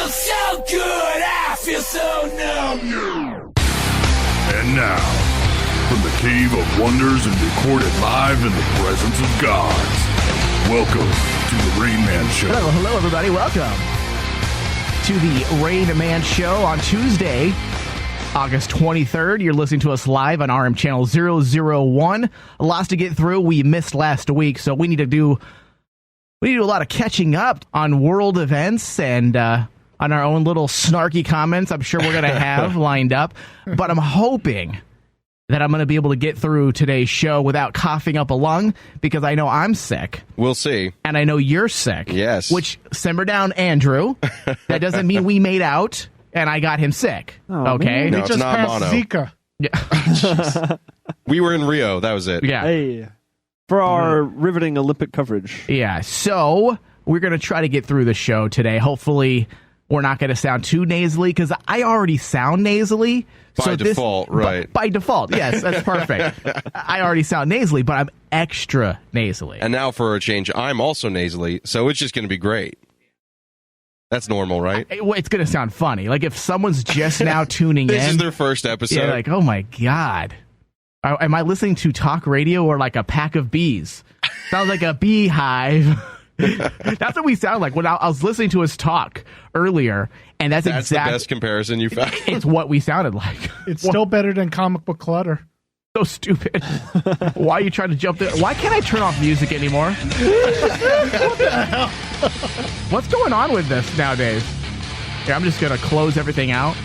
feels so good, I feel so numb. And now, from the Cave of Wonders and recorded live in the presence of gods, welcome to the Rain Man Show. Hello, everybody. Welcome to the Rain Man Show on Tuesday, August 23rd. You're listening to us live on RM Channel 001. Lots to get through. We missed last week, so we need to do a lot of catching up on world events and on our own little snarky comments I'm sure we're going to have lined up. But I'm hoping that I'm going to be able to get through today's show without coughing up a lung, because I know I'm sick. We'll see. And I know you're sick. Yes. Which, simmer down, Andrew. That doesn't mean we made out and I got him sick. Okay? No, They it's just not passed mono. Zika. Yeah. We were in Rio. That was it. Yeah. Hey, for our riveting Olympic coverage. Yeah. So we're going to try to get through the show today. Hopefully we're not going to sound too nasally, because I already sound nasally. By default, right. By default, yes, that's perfect. I already sound nasally, but I'm extra nasally. And now for a change, I'm also nasally, so it's just going to be great. That's normal, right? It's going to sound funny. Like if someone's just now tuning in. This is their first episode. Yeah, like, oh my God. Am I listening to talk radio or like a pack of bees? Sounds like a beehive. That's what we sound like when I was listening to us talk earlier, and that's the best comparison you found. It's what we sounded like. It's still better than comic book clutter. So stupid. Why are you trying to jump there? Why can't I turn off music anymore? What the hell? What's going on with this nowadays? Here, I'm just going to close everything out.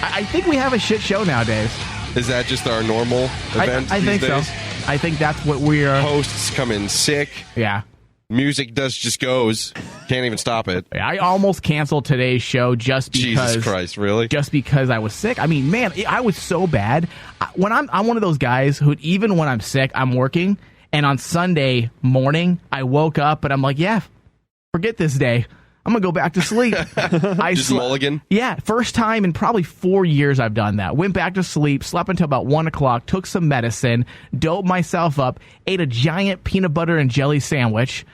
I think we have a shit show nowadays. Is that just our normal event I think these days? so. I think that's what we're... Hosts come in sick. Yeah. Music just goes. Can't even stop it. I almost canceled today's show just because... Jesus Christ, really? Just because I was sick. I mean, man, I was so bad. When I'm one of those guys who, even when I'm sick, I'm working. And on Sunday morning, I woke up and I'm like, yeah, forget this day. I'm going to go back to sleep. Just mulligan? Yeah, first time in probably 4 years I've done that. Went back to sleep, slept until about 1 o'clock, took some medicine, doped myself up, ate a giant peanut butter and jelly sandwich,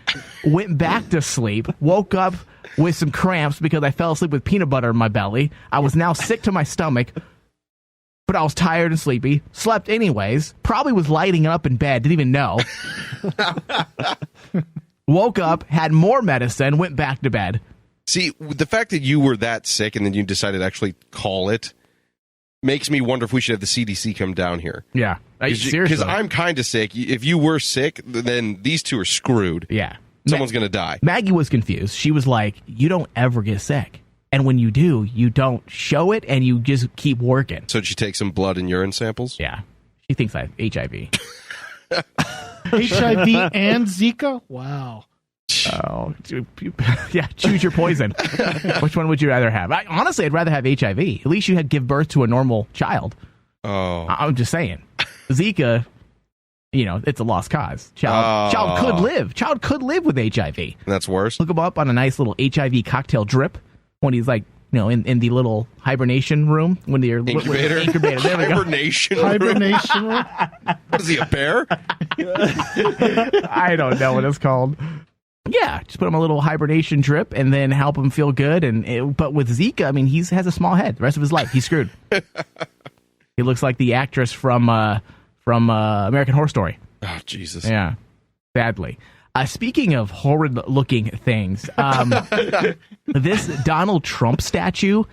went back to sleep, woke up with some cramps because I fell asleep with peanut butter in my belly. I was now sick to my stomach, but I was tired and sleepy. Slept anyways. Probably was lighting up in bed, didn't even know. Woke up, had more medicine, went back to bed. See, the fact that you were that sick and then you decided to actually call it makes me wonder if we should have the CDC come down here. Yeah. Seriously. Because I'm kind of sick. If you were sick, then these two are screwed. Yeah. Someone's going to die. Maggie was confused. She was like, you don't ever get sick. And when you do, you don't show it and you just keep working. So did she take some blood and urine samples? Yeah. She thinks I have HIV. HIV and Zika? Wow. Oh, yeah, choose your poison. Which one would you rather have? Honestly, I'd rather have HIV. At least you had give birth to a normal child. Oh. I'm just saying. Zika, it's a lost cause. Child could live. Child could live with HIV. That's worse. Look him up on a nice little HIV cocktail drip when he's like, in the little hibernation room when they're incubator. There we go. Hibernation room. Hibernation room? What is he, a bear? I don't know what it's called. Yeah, just put him a little hibernation drip and then help him feel good. But with Zika, I mean, he has a small head. The rest of his life, he's screwed. He looks like the actress from American Horror Story. Oh, Jesus. Yeah, sadly. Speaking of horrid-looking things, this Donald Trump statue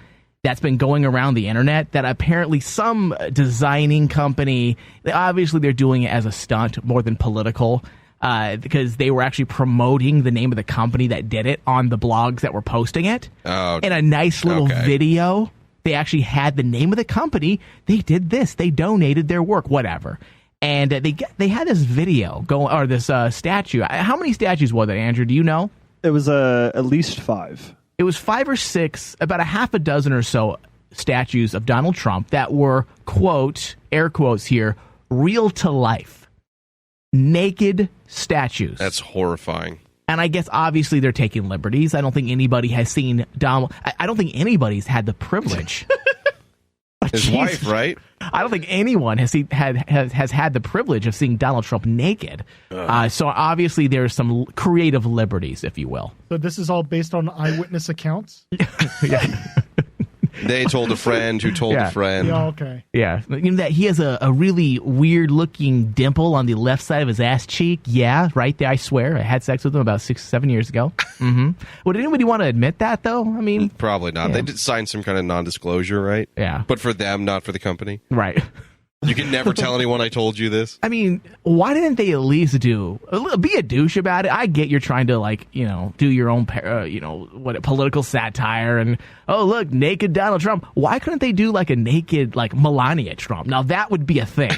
that's been going around the internet, that apparently some designing company, obviously they're doing it as a stunt more than political, because they were actually promoting the name of the company that did it on the blogs that were posting it. Oh, in a nice little video, they actually had the name of the company. They did this. They donated their work, whatever. And they had this video going, or this statue. How many statues was it, Andrew? Do you know? It was at least 5. It was 5 or 6, about a half a dozen or so statues of Donald Trump that were, quote, air quotes here, real to life. Naked statues. That's horrifying. And I guess obviously they're taking liberties. I don't think anybody has seen Donald. I don't think anybody's had the privilege. His wife, right? I don't think anyone has had the privilege of seeing Donald Trump naked. So obviously there's some creative liberties, if you will. So this is all based on eyewitness accounts? Yeah. They told a friend who told a friend. Yeah, okay. Yeah. You know that he has a really weird looking dimple on the left side of his ass cheek. Yeah, right there. I swear. I had sex with him about 6-7 years ago. Mm-hmm. Would anybody want to admit that, though? I mean, probably not. Yeah. They did sign some kind of non-disclosure, right? Yeah. But for them, not for the company. Right. You can never tell anyone I told you this. I mean, why didn't they at least be a douche about it? I get you're trying to do your own, political satire and, oh, look, naked Donald Trump. Why couldn't they do like a naked, like Melania Trump? Now that would be a thing.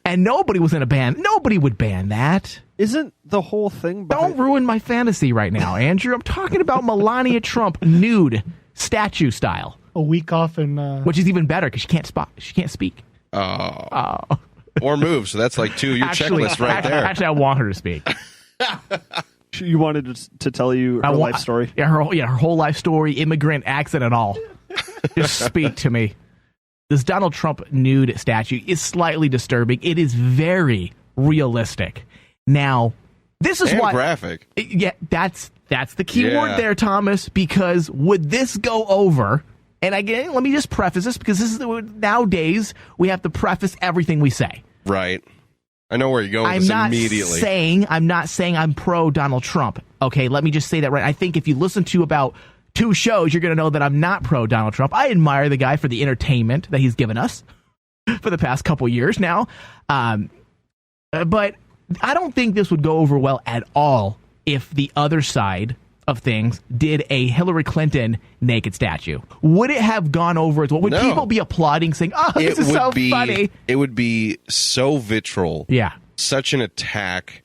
And nobody was in a ban. Nobody would ban that. Isn't the whole thing... Don't ruin my fantasy right now, Andrew. I'm talking about Melania Trump nude statue style. A week off and... Which is even better because she can't speak. Oh. Or move. So that's like your checklist right there. Actually, I want her to speak. You wanted to tell you her life story? Yeah, her whole life story, immigrant accent and all. Just speak to me. This Donald Trump nude statue is slightly disturbing. It is very realistic. Now, this is why... graphic. Yeah, that's the key word there, Thomas, because would this go over... And again, let me just preface this because nowadays we have to preface everything we say. Right. I know where you're going with this immediately. I'm not saying I'm pro Donald Trump. Okay, let me just say that right. I think if you listen to about 2 shows, you're going to know that I'm not pro Donald Trump. I admire the guy for the entertainment that he's given us for the past couple years now. But I don't think this would go over well at all if the other side of things did a Hillary Clinton naked statue. Would it have gone over as well? Would people be applauding, saying, "Oh, this is so funny"? It would be so vitriol. Yeah, such an attack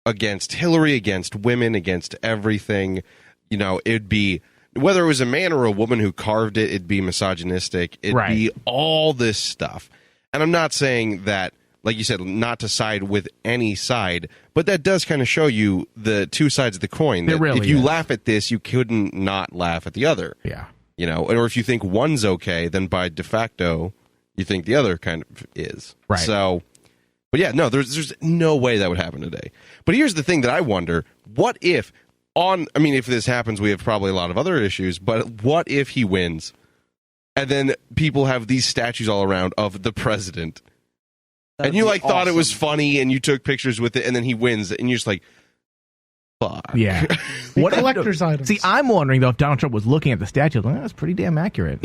against Hillary, against women, against everything. It'd be whether it was a man or a woman who carved it. It'd be misogynistic. It'd be all this stuff. And I'm not saying that, like you said, not to side with any side, but that does kind of show you the two sides of the coin. That really if you is. laugh at this, you couldn't not laugh at the other. Yeah. Or if you think one's okay, then by de facto, you think the other kind of is. Right. So, but yeah, no, there's no way that would happen today. But here's the thing that I wonder, what if if this happens, we have probably a lot of other issues, but what if he wins? And then people have these statues all around of the president. And you thought it was funny, and you took pictures with it, and then he wins, and you're just like, fuck. Yeah. What collector's items? See, I'm wondering though if Donald Trump was looking at the statue, like, that's pretty damn accurate.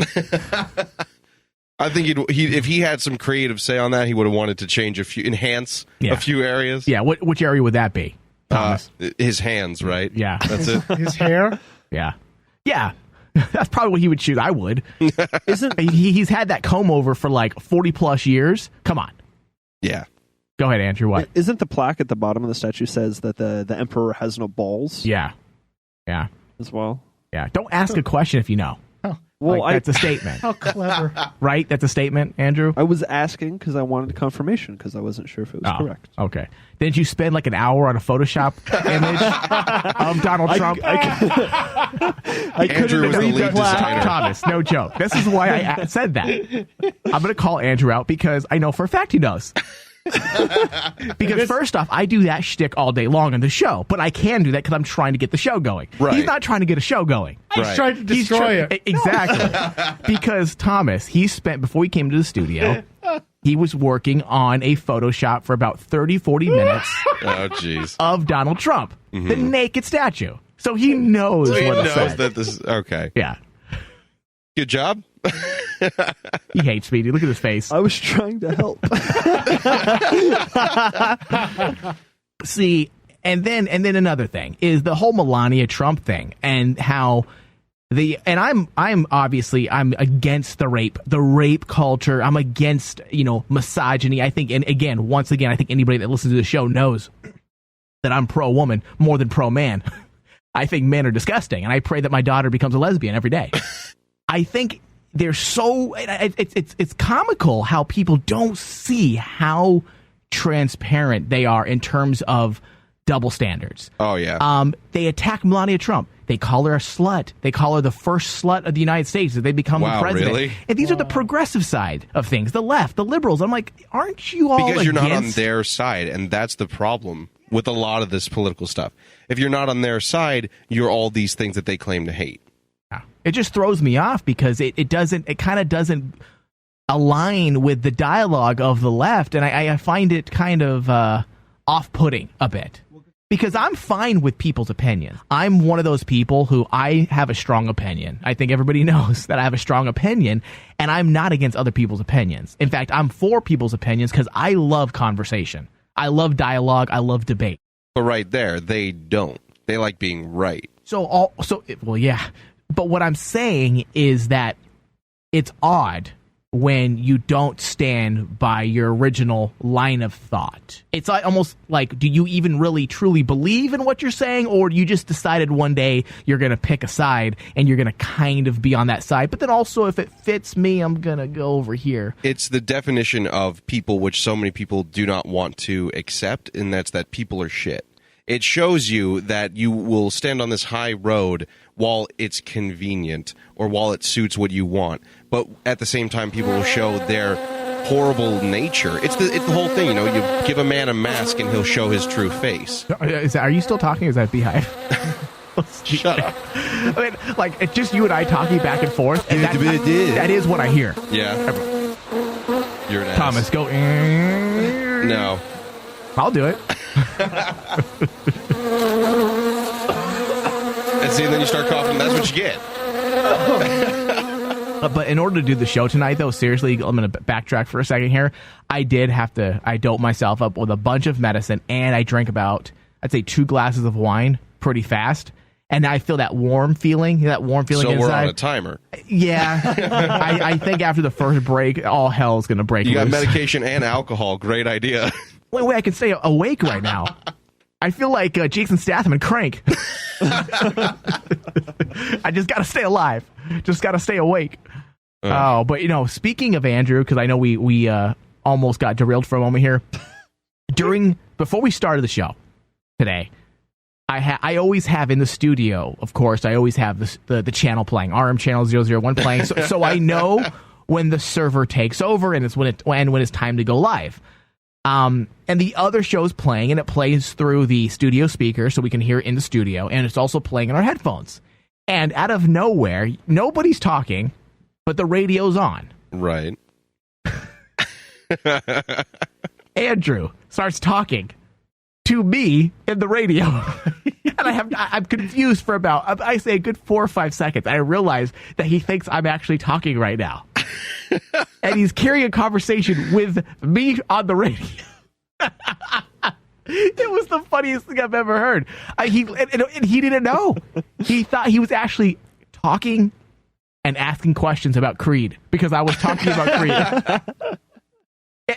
I think if he had some creative say on that, he would have wanted to enhance a few areas. Yeah. Which area would that be, Thomas? His hands, right? Yeah. That's it. His hair? Yeah. Yeah. That's probably what he would choose. I would. He's had that comb over for like 40 plus years. Come on. Yeah. Go ahead, Andrew. What? Isn't the plaque at the bottom of the statue says that the emperor has no balls? Yeah. Yeah. As well. Yeah. Don't ask a question if you know. Well, that's a statement. How clever. Right? That's a statement, Andrew? I was asking because I wanted confirmation because I wasn't sure if it was correct. Okay. Didn't you spend like an hour on a Photoshop image of Donald Trump? I Andrew was the lead designer. Thomas, no joke. This is why I said that. I'm going to call Andrew out because I know for a fact he does. Because first off, I do that shtick all day long on the show, but I can do that because I'm trying to get the show going. Right. He's not trying to get a show going. He's trying to destroy it. Exactly. Because Thomas, before he came to the studio, he was working on a Photoshop for about 30-40 minutes Oh, jeez. of Donald Trump, the naked statue. So he knows He what it knows said. that this is okay. Yeah. Good job. He hates me. Dude. Look at his face. I was trying to help. See, and then another thing is the whole Melania Trump thing and how I'm obviously against the rape culture. I'm against, misogyny. I think, and again, once again, I think anybody that listens to the show knows that I'm pro woman more than pro man. I think men are disgusting, and I pray that my daughter becomes a lesbian every day. I think they're so it's comical how people don't see how transparent they are in terms of double standards. Oh, yeah. They attack Melania Trump. They call her a slut. They call her the first slut of the United States if they become the president. Really? And these are the progressive side of things, the left, the liberals. I'm like, aren't you all Because you're not on against- their side, and that's the problem with a lot of this political stuff. If you're not on their side, you're all these things that they claim to hate. It just throws me off because it kind of doesn't align with the dialogue of the left, and I find it kind of off-putting a bit. Because I'm fine with people's opinions. I'm one of those people who I have a strong opinion. I think everybody knows that I have a strong opinion, and I'm not against other people's opinions. In fact, I'm for people's opinions because I love conversation. I love dialogue. I love debate. But right there, they don't. They like being right. Well, yeah. But what I'm saying is that it's odd when you don't stand by your original line of thought. It's almost like, do you even really truly believe in what you're saying, or you just decided one day you're going to pick a side and you're going to kind of be on that side, but then also if it fits me, I'm going to go over here. It's the definition of people which so many people do not want to accept, and that's that people are shit. It shows you that you will stand on this high road while it's convenient or while it suits what you want. But at the same time, people will show their horrible nature. It's the whole thing, you know. You give a man a mask and he'll show his true face. Are you still talking? Or is that Beehive? Shut up. I mean, like, it's just you and I talking back and forth. And that is what I hear. Yeah. You're an ass. Thomas, go. No. I'll do it. And see, and then you start coughing. That's what you get. But in order to do the show tonight, though, seriously, I'm going to backtrack for a second here. I doped myself up with a bunch of medicine, and I drank about, I'd say, 2 glasses of wine pretty fast. And I feel that warm feeling So inside. we're on a timer. Yeah. I think after the first break, all hell's going to break loose. You got medication and alcohol. Great idea. Only way I can stay awake right now. I feel like Jason Statham and Crank. I just got to stay alive. Just got to stay awake. But, speaking of Andrew, because I know we almost got derailed for a moment here. Before we started the show today, I always have in the studio, of course, I always have the channel playing, RM channel 001 playing. So I know when the server takes over and it's when it's time to go live. And the other show's playing, and it plays through the studio speaker so we can hear it in the studio, and it's also playing in our headphones. And out of nowhere, nobody's talking, but the radio's on. Right. Andrew starts talking to me in the radio. And I'm confused for about, I say, a good 4 or 5 seconds. I realize that he thinks I'm actually talking right now. And he's carrying a conversation with me on the radio. It was the funniest thing I've ever heard. And he didn't know. He thought he was actually talking and asking questions about Creed because I was talking about Creed.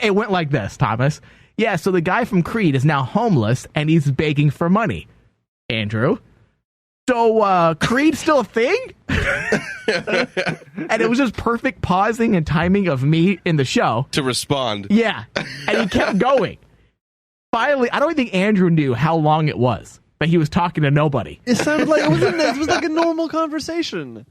It went like this, Thomas. Yeah, so the guy from Creed is now homeless and he's begging for money. Andrew. So, Creed still a thing? And it was just perfect pausing and timing of me in the show. To respond. Yeah. And he kept going. Finally, I don't think Andrew knew how long it was, but he was talking to nobody. It sounded like it was like a normal conversation.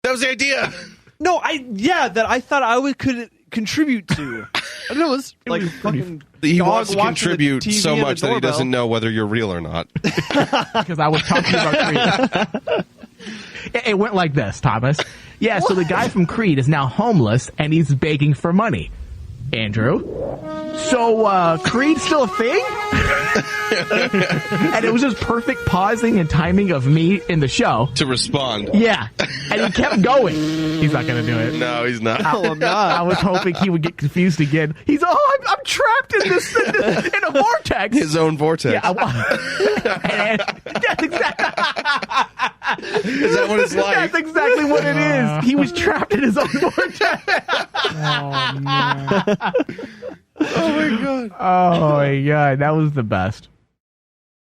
That was the idea. No, that I thought I could contribute to. And it was like fucking. He wants to contribute so much that he doesn't know whether you're real or not. Because I was talking about Creed. It went like this, Thomas. Yeah, so the guy from Creed is now homeless and he's begging for money. Andrew. So, Creed still a thing? And it was just perfect pausing and timing of me in the show. To respond. Yeah. And he kept going. He's not going to do it. No, he's not. No, I'm not. I was hoping he would get confused again. I'm trapped in this in a vortex. His own vortex. Yeah, that's exactly. Is that what it's like? That's exactly what it is. He was trapped in his own vortex. Oh, man. Oh, my God. Oh, my God. That was the best.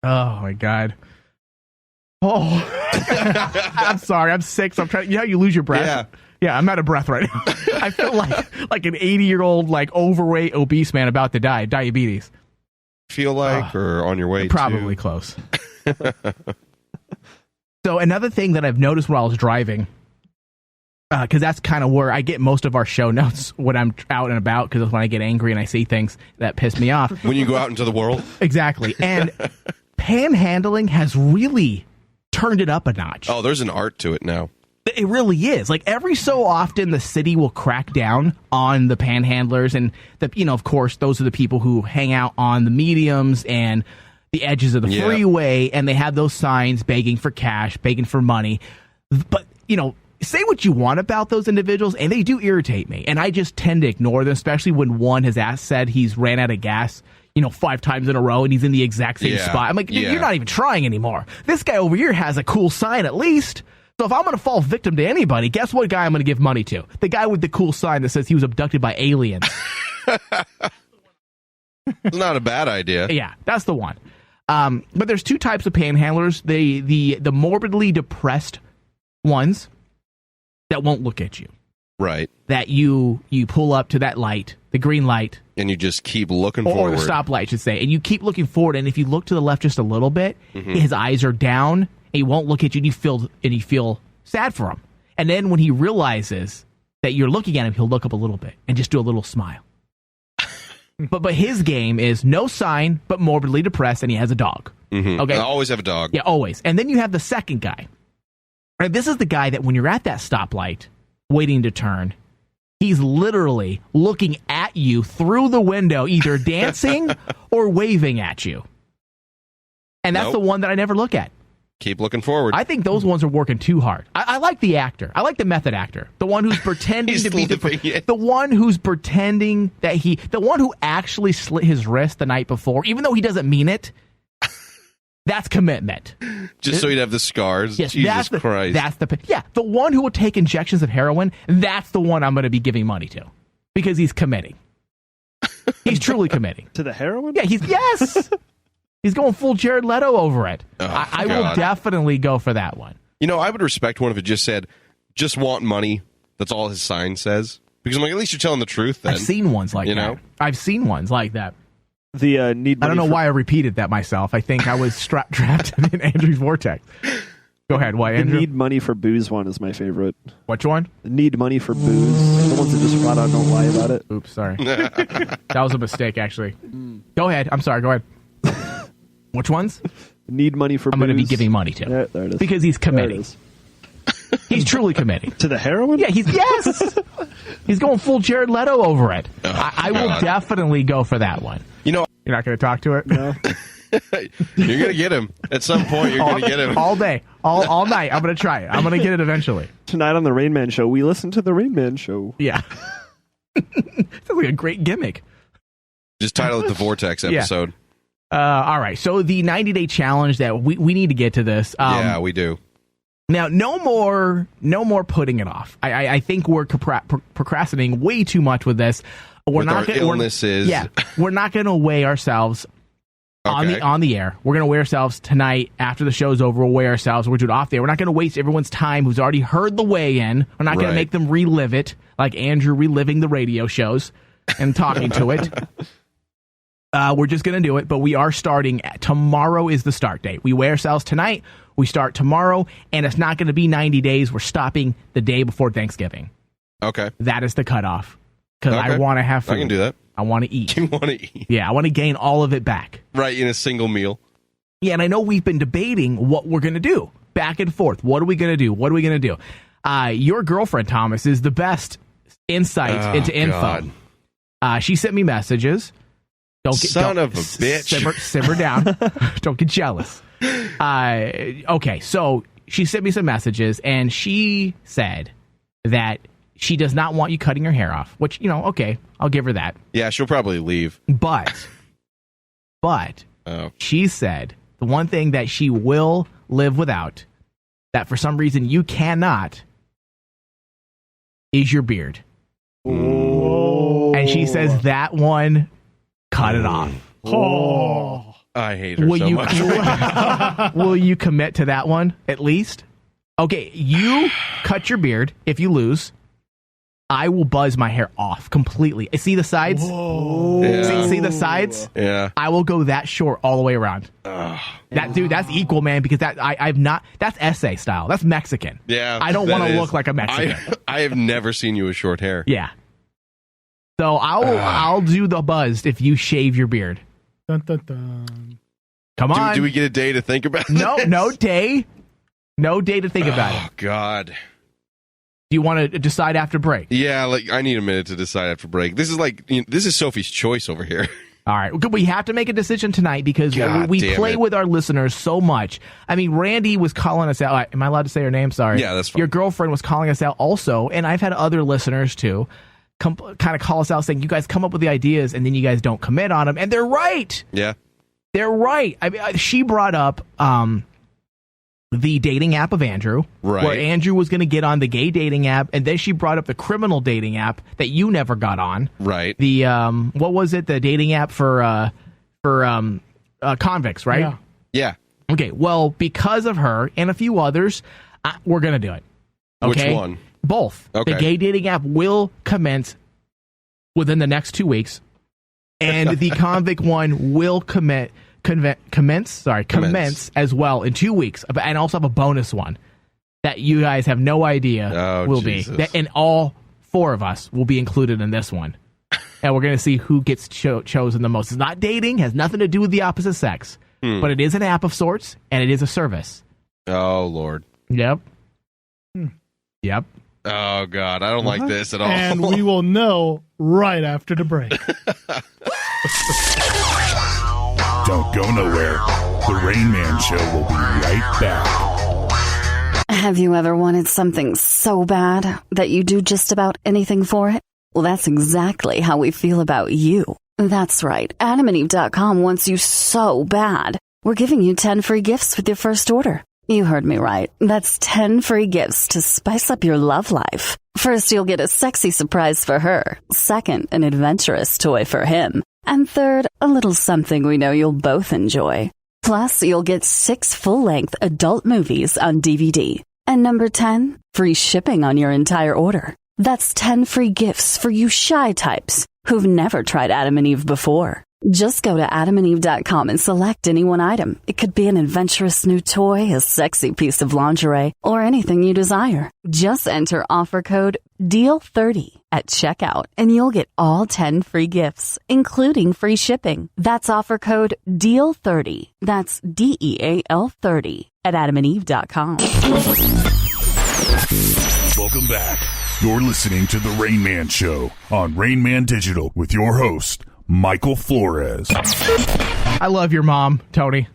Oh, my God. Oh. I'm sorry. I'm sick. So I'm trying. You know how you lose your breath? Yeah, I'm out of breath right now. I feel like an 80-year-old, like, overweight, obese man about to die. Diabetes. feel like, or on your way probably to? Close. So another thing that I've noticed while I was driving, because that's kind of where I get most of our show notes when I'm out and about, because when I get angry and I see things that piss me off. When you go out into the world? Exactly. And panhandling has really turned it up a notch. Oh, there's an art to it now. It really is. Like, every so often, the city will crack down on the panhandlers, and of course, those are the people who hang out on the mediums and the edges of the freeway, and they have those signs begging for cash, begging for money. But say what you want about those individuals, and they do irritate me, and I just tend to ignore them, especially when one has said he's ran out of gas 5 times in a row, and he's in the exact same spot. I'm like, dude, you're not even trying anymore. This guy over here has a cool sign at least. So if I'm going to fall victim to anybody, guess what guy I'm going to give money to? The guy with the cool sign that says he was abducted by aliens. It's not a bad idea. Yeah, that's the one. But there's 2 types of panhandlers. The morbidly depressed ones that won't look at you. Right. That you pull up to that light, the green light. And you just keep looking Or forward. the stoplight, I should say. And you keep looking forward, and if you look to the left just a little bit, his eyes are down, and he won't look at you, and you feel sad for him. And then when he realizes that you're looking at him, he'll look up a little bit and just do a little smile. But his game is no sign, but morbidly depressed, and he has a dog. Okay, I always have a dog. Yeah, always. And then you have the second guy. And this is the guy that when you're at that stoplight, waiting to turn, he's literally looking at you through the window, either dancing or waving at you. And that's the one that I never look at. Keep looking forward. I think those ones are working too hard. I like the actor. I like the method actor. The one who's pretending to be the one who's pretending that the one who actually slit his wrist the night before, even though he doesn't mean it. That's commitment. Just so he'd have the scars. Yes, Jesus Christ. The one who will take injections of heroin, that's the one I'm going to be giving money to. Because he's committing. He's truly committing. To the heroin? Yeah, yes! He's going full Jared Leto over it. Oh, I will definitely go for that one. I would respect one if it just said, just want money. That's all his sign says. Because I'm like, at least you're telling the truth then. I've seen ones like that. I've seen ones like that. The need money I don't know why I repeated that myself. I think I was trapped in Andrew's vortex. Go ahead. Why, Andrew? The need money for booze one is my favorite. Which one? The need money for booze. The ones that just flat out don't lie about it. Oops, sorry. That was a mistake, actually. Go ahead. I'm sorry. Go ahead. Which ones? Need money for booze. I'm going to be giving money to. Yeah, there it is. Because he's committing. He's truly committing. To the heroin? Yeah, he's going full Jared Leto over it. I will definitely go for that one. You're not going to talk to it? No. You're going to get him. At some point, you're going to get him. All day. All night. I'm going to try it. I'm going to get it eventually. Tonight on the Rain Man Show, we listen to the Rain Man Show. Yeah. Sounds like a great gimmick. Just title it the Vortex episode. All right. So the 90-day challenge that we need to get to this. Yeah, we do. Now, no more putting it off. I think we're procrastinating way too much with this. We're not gonna, illnesses. We're not going to weigh ourselves on the air. We're going to weigh ourselves tonight after the show's over. We'll weigh ourselves. We'll do it off the air. We're not going to waste everyone's time who's already heard the weigh-in. We're not going to make them relive it, like Andrew reliving the radio shows and talking to it. We're just going to do it, but we are starting. Tomorrow is the start date. We weigh ourselves tonight. We start tomorrow, and it's not going to be 90 days. We're stopping the day before Thanksgiving. Okay. That is the cutoff. Because I want to have food. I can do that. I want to eat. You want to eat? Yeah, I want to gain all of it back. Right, in a single meal. Yeah, and I know we've been debating what we're going to do. Back and forth. What are we going to do? What are we going to do? Your girlfriend, Thomas, is the best insight into info. She sent me messages. Son of a bitch. Simmer down. Don't get jealous. Okay, so she sent me some messages, and she said that she does not want you cutting her hair off, which, okay, I'll give her that. Yeah, she'll probably leave. But she said the one thing that she will live without, that for some reason you cannot, is your beard. Oh. And she says that one, cut it off. Oh. I hate her much. Will you commit to that one, at least? Okay, you cut your beard if you lose. I will buzz my hair off completely. See the sides? Yeah. See the sides? Yeah. I will go that short all the way around. Dude, that's equal, man, because I've not, that's essay style. That's Mexican. Yeah. I don't want that to is. look like a Mexican. I have never seen you with short hair. Yeah. So I'll do the buzzed if you shave your beard. Dun, dun, dun. Come on. Do we get a day to think about this? No day. No day to think about it. Oh, God. Do you want to decide after break? Yeah, like I need a minute to decide after break. This is like, this is Sophie's choice over here. All right. We have to make a decision tonight because God we damn play it. with our listeners so much. I mean, Randy was calling us out. Am I allowed to say her name? Sorry. Yeah, that's fine. Your girlfriend was calling us out also, and I've had other listeners too kind of call us out saying, you guys come up with the ideas and then you guys don't commit on them. And they're right. Yeah. They're right. I mean, she brought up the dating app of Andrew, Right. where Andrew was going to get on the gay dating app, and then she brought up the criminal dating app that you never got on. Right. The what was it? The dating app for convicts, right? Yeah. Yeah. Okay. Well, because of her and a few others, we're going to do it. Okay? Which one? Both. Okay. The gay dating app will commence within the next 2 weeks, and the convict one will commence as well in 2 weeks, and also have a bonus one that you guys have no idea will Jesus. be. And all 4 of us will be included in this one. And we're going to see who gets chosen the most. It's not dating, has nothing to do with the opposite sex, but it is an app of sorts, and it is a service. Oh, Lord. Yep. Yep. Oh, God. I don't like this at all. And we will know right after the break. Don't go nowhere. The Rain Man Show will be right back. Have you ever wanted something so bad that you do just about anything for it? Well, that's exactly how we feel about you. That's right. AdamandEve.com wants you so bad. We're giving you 10 free gifts with your first order. You heard me right. That's 10 free gifts to spice up your love life. First, you'll get a sexy surprise for her. Second, an adventurous toy for him. And third, a little something we know you'll both enjoy. Plus, you'll get 6 full-length adult movies on DVD. And number 10, free shipping on your entire order. That's 10 free gifts for you shy types who've never tried Adam and Eve before. Just go to AdamandEve.com and select any one item. It could be an adventurous new toy, a sexy piece of lingerie, or anything you desire. Just enter offer code DEAL30 at checkout and you'll get all 10 free gifts, including free shipping. That's offer code DEAL30. That's DEAL30 at AdamandEve.com. Welcome back. You're listening to The Rain Man Show on Rain Man Digital with your host, Michael Flores. I love your mom, Tony.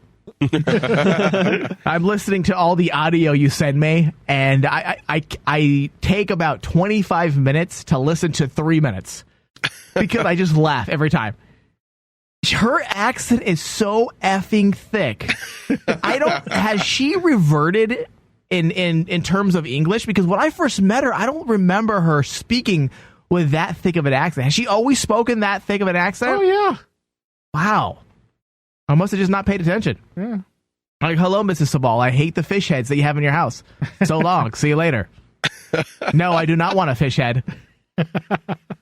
I'm listening to all the audio you send me, and I take about 25 minutes to listen to 3 minutes because I just laugh every time. Her accent is so effing thick. Has she reverted in terms of English? Because when I first met her, I don't remember her speaking with that thick of an accent. Has she always spoken that thick of an accent? Oh, yeah. Wow. I must have just not paid attention. Yeah. Like, hello, Mrs. Sabal. I hate the fish heads that you have in your house. So long. See you later. No, I do not want a fish head.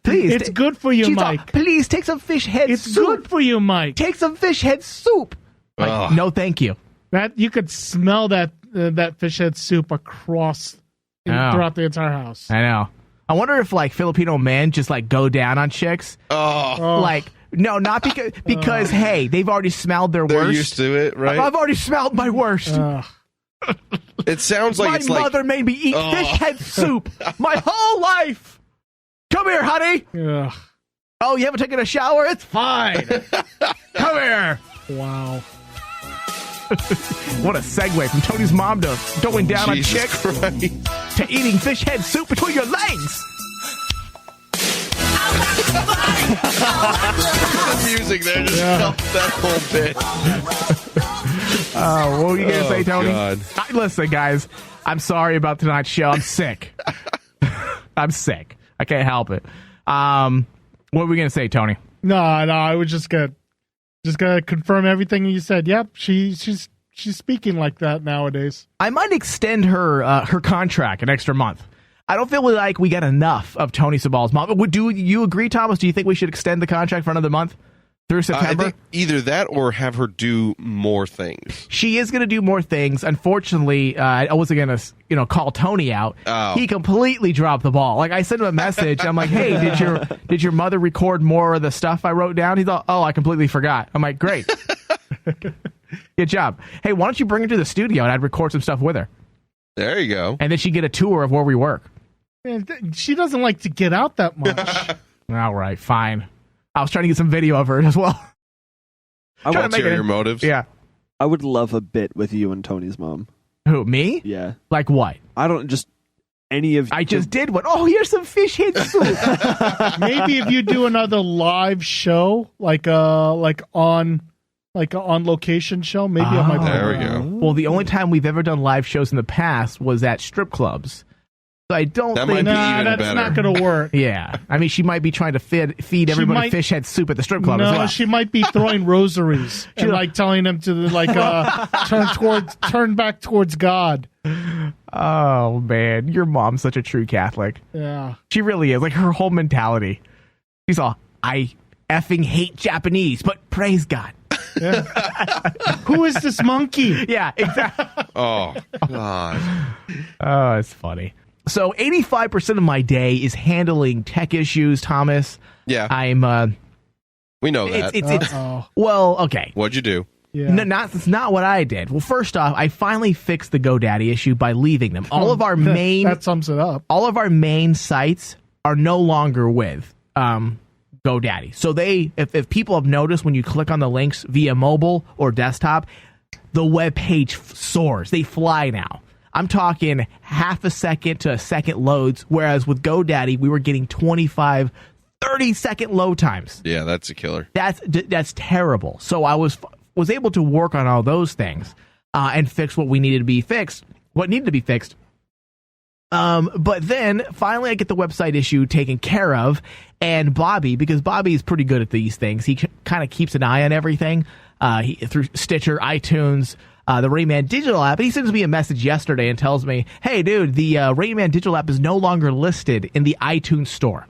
Please. It's good for you, Mike. Please take some fish head It's soup. good for you, Mike. Take some fish head soup. Like, Ugh. no, thank you. That you could smell that fish head soup across throughout the entire house. I know. I wonder if like Filipino men just like go down on chicks. Oh, Like, no, not because hey, they've already smelled their they're worst. used to it, right? I've already smelled my worst. It sounds like My it's mother like made me eat fish head soup my whole life. Come here, honey. Ugh. Oh, you haven't taken a shower? It's fine. Come here. Wow. What a segue from Tony's mom to going down Jesus on chicks Christ. to eating fish head soup between your legs. The music there just helped that whole bit. What were you going to say, Tony? God. Listen, guys, I'm sorry about tonight's show. I'm sick. I'm sick. I can't help it. What were we going to say, Tony? No, I was just gonna confirm everything you said. Yep, she's speaking like that nowadays. I might extend her contract an extra month. I don't feel like we get enough of Tony Sabal's mom. Do you agree, Thomas? Do you think we should extend the contract for another month through September? I think either that or have her do more things. She is going to do more things. Unfortunately, I wasn't going to, call Tony out. Oh. He completely dropped the ball. Like I sent him a message. I'm like, hey, did your mother record more of the stuff I wrote down? He thought, oh, I completely forgot. I'm like, great. Good job. Hey, why don't you bring her to the studio and I'd record some stuff with her? There you go. And then she'd get a tour of where we work. She doesn't like to get out that much. All right, fine. I was trying to get some video of it as well. Ulterior motives. Yeah. I would love a bit with you and Tony's mom. Who, me? Yeah. Like what? I don't just any of. I just did one. Oh, here's some fish head soup. Maybe if you do another live show, like on location show, maybe I might. There we go. Well, the only time we've ever done live shows in the past was at strip clubs. So I don't That think might be even that's better. not going to work. Yeah. I mean, she might be trying to feed everybody might- fish head soup at the strip club as No, well. she might be throwing rosaries and like telling them to turn back towards God. Oh, man. Your mom's such a true Catholic. Yeah. She really is. Like, her whole mentality. She's all, I effing hate Japanese, but praise God. Who is this monkey? Yeah, exactly. Oh, God. Oh, it's funny. So 85% of my day is handling tech issues, Thomas. Yeah. I'm, We know that. it's Uh-oh. well, okay. What'd you do? Yeah. That's not what I did. Well, first off, I finally fixed the GoDaddy issue by leaving them. All of our main that sums it up. all of our main sites are no longer with GoDaddy. So if people have noticed when you click on the links via mobile or desktop, the web page soars. They fly now. I'm talking half a second to a second loads, whereas with GoDaddy, we were getting 25, 30-second load times. Yeah, that's a killer. That's terrible. So I was able to work on all those things and fix what needed to be fixed. But then finally I get the website issue taken care of, and Bobby, because Bobby is pretty good at these things, he kind of keeps an eye on everything through Stitcher, iTunes, the Rayman digital app. And he sends me a message yesterday and tells me, hey, dude, the Rayman digital app is no longer listed in the iTunes store.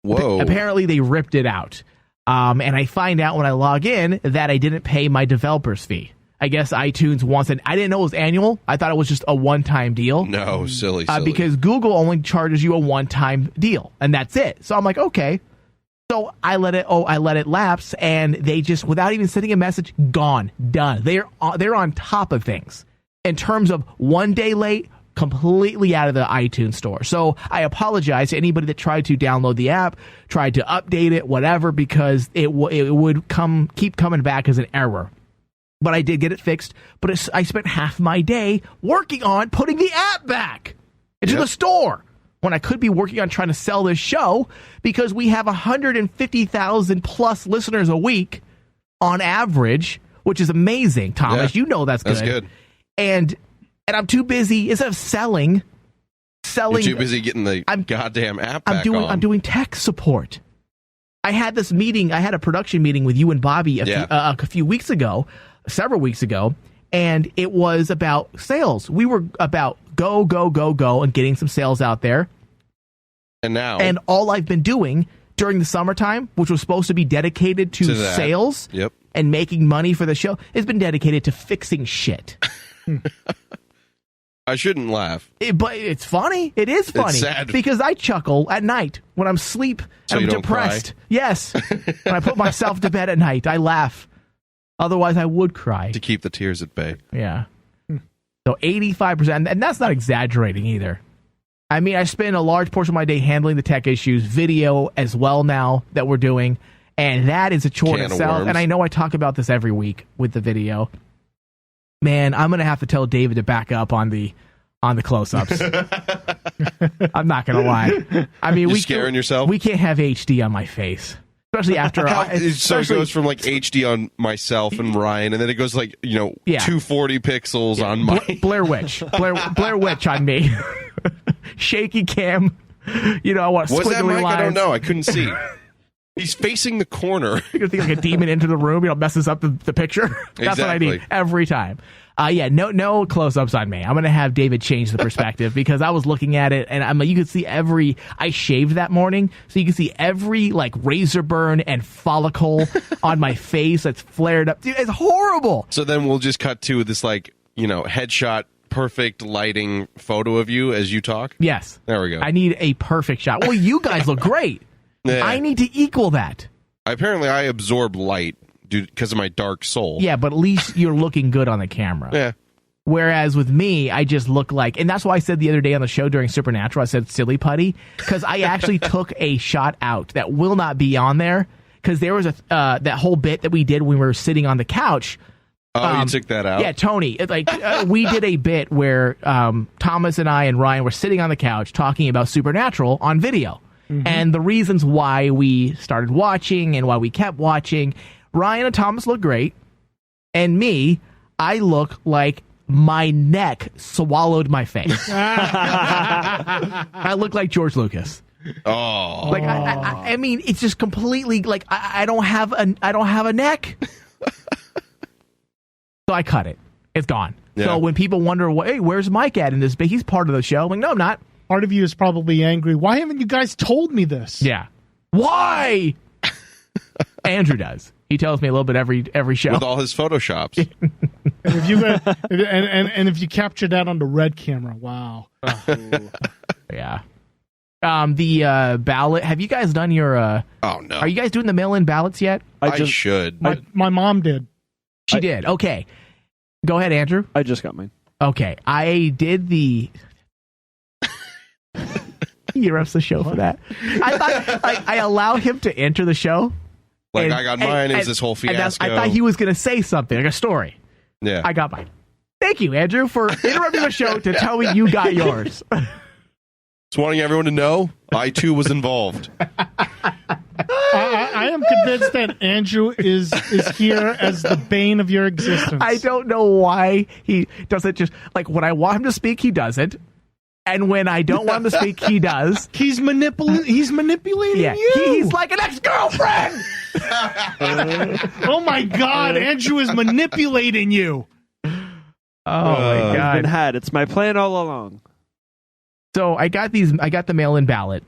Whoa. Apparently they ripped it out. And I find out when I log in that I didn't pay my developer's fee. I guess iTunes wants it. I didn't know it was annual. I thought it was just a one-time deal. No, silly. Because Google only charges you a one-time deal, and that's it. So I'm like, okay. So I let it lapse, and they just, without even sending a message, gone, done. They're on top of things. In terms of 1 day late, completely out of the iTunes store. So I apologize to anybody that tried to download the app, tried to update it, whatever, because it would keep coming back as an error. But I did get it fixed. But I spent half my day working on putting the app back into the store when I could be working on trying to sell this show, because we have 150,000 plus listeners a week on average, which is amazing, Thomas. Yeah, you know that's good. And I'm too busy, instead of selling. You're too busy getting the goddamn app back on. I'm doing tech support. I had this meeting. I had a production meeting with you and Bobby a few weeks ago. Several weeks ago, and it was about sales. We were about go, and getting some sales out there. And all I've been doing during the summertime, which was supposed to be dedicated to sales and making money for the show, has been dedicated to fixing shit. I shouldn't laugh. But it's funny. It is funny. It's sad. Because I chuckle at night when I'm asleep and I'm depressed. Yes. When I put myself to bed at night, I laugh. Otherwise, I would cry. To keep the tears at bay. Yeah. So 85%, and that's not exaggerating either. I mean, I spend a large portion of my day handling the tech issues, video as well now that we're doing, and that is a chore in itself. And I know I talk about this every week with the video. Man, I'm going to have to tell David to back up on the close-ups. I'm not going to lie. I mean, You're scaring yourself? We can't have HD on my face. Especially after so it goes from like HD on myself and Ryan, and then it goes like 240 pixels on my Blair Witch on me. Shaky cam. I want was that Mike? lines. I don't know. I couldn't see. He's facing the corner. You're gonna think like a demon into the room, messes up the picture. That's what I need every time. No close-ups on me. I'm gonna have David change the perspective because I was looking at it and you could see I shaved that morning, so you can see every like razor burn and follicle on my face that's flared up. Dude, it's horrible. So then we'll just cut to this headshot, perfect lighting photo of you as you talk. Yes, there we go. I need a perfect shot. Well, you guys look great. Yeah. I need to equal that. Apparently, I absorb light because of my dark soul. Yeah, but at least you're looking good on the camera. Yeah. Whereas with me, I just look like, and that's why I said the other day on the show during Supernatural, I said silly putty, because I actually took a shot out that will not be on there, because there was that whole bit that we did when we were sitting on the couch. Oh, you took that out? Yeah, Tony. We did a bit where Thomas and I and Ryan were sitting on the couch talking about Supernatural on video. Mm-hmm. And the reasons why we started watching and why we kept watching. Ryan and Thomas look great. And me, I look like my neck swallowed my face. I look like George Lucas. Oh. Like I mean, it's just completely like I don't have a neck. So I cut it. It's gone. Yeah. So when people wonder, hey, where's Mike at in this? But he's part of the show. I'm like, no, I'm not. Part of you is probably angry. Why haven't you guys told me this? Yeah. Why? Andrew does. He tells me a little bit every show with all his photoshops. And if you capture that on the red camera, wow. Yeah. The ballot. Have you guys done your? Oh no. Are you guys doing the mail-in ballots yet? I should. My mom did. She did. Okay. Go ahead, Andrew. I just got mine. Okay. I did the. He interrupts the show for that. I thought I allow him to enter the show. Like, I got mine. Is this whole fiasco? I thought he was going to say something, like a story. Yeah. I got mine. Thank you, Andrew, for interrupting the show to tell me you got yours. Just wanting everyone to know, I too was involved. I am convinced that Andrew is here as the bane of your existence. I don't know why he doesn't just, like, when I want him to speak, he doesn't. And when I don't want him to speak, he does. He's manipulating you. He's like an ex-girlfriend. Oh my God, Andrew is manipulating you. Oh my God. Been had. It's my plan all along. So I got the mail-in ballot,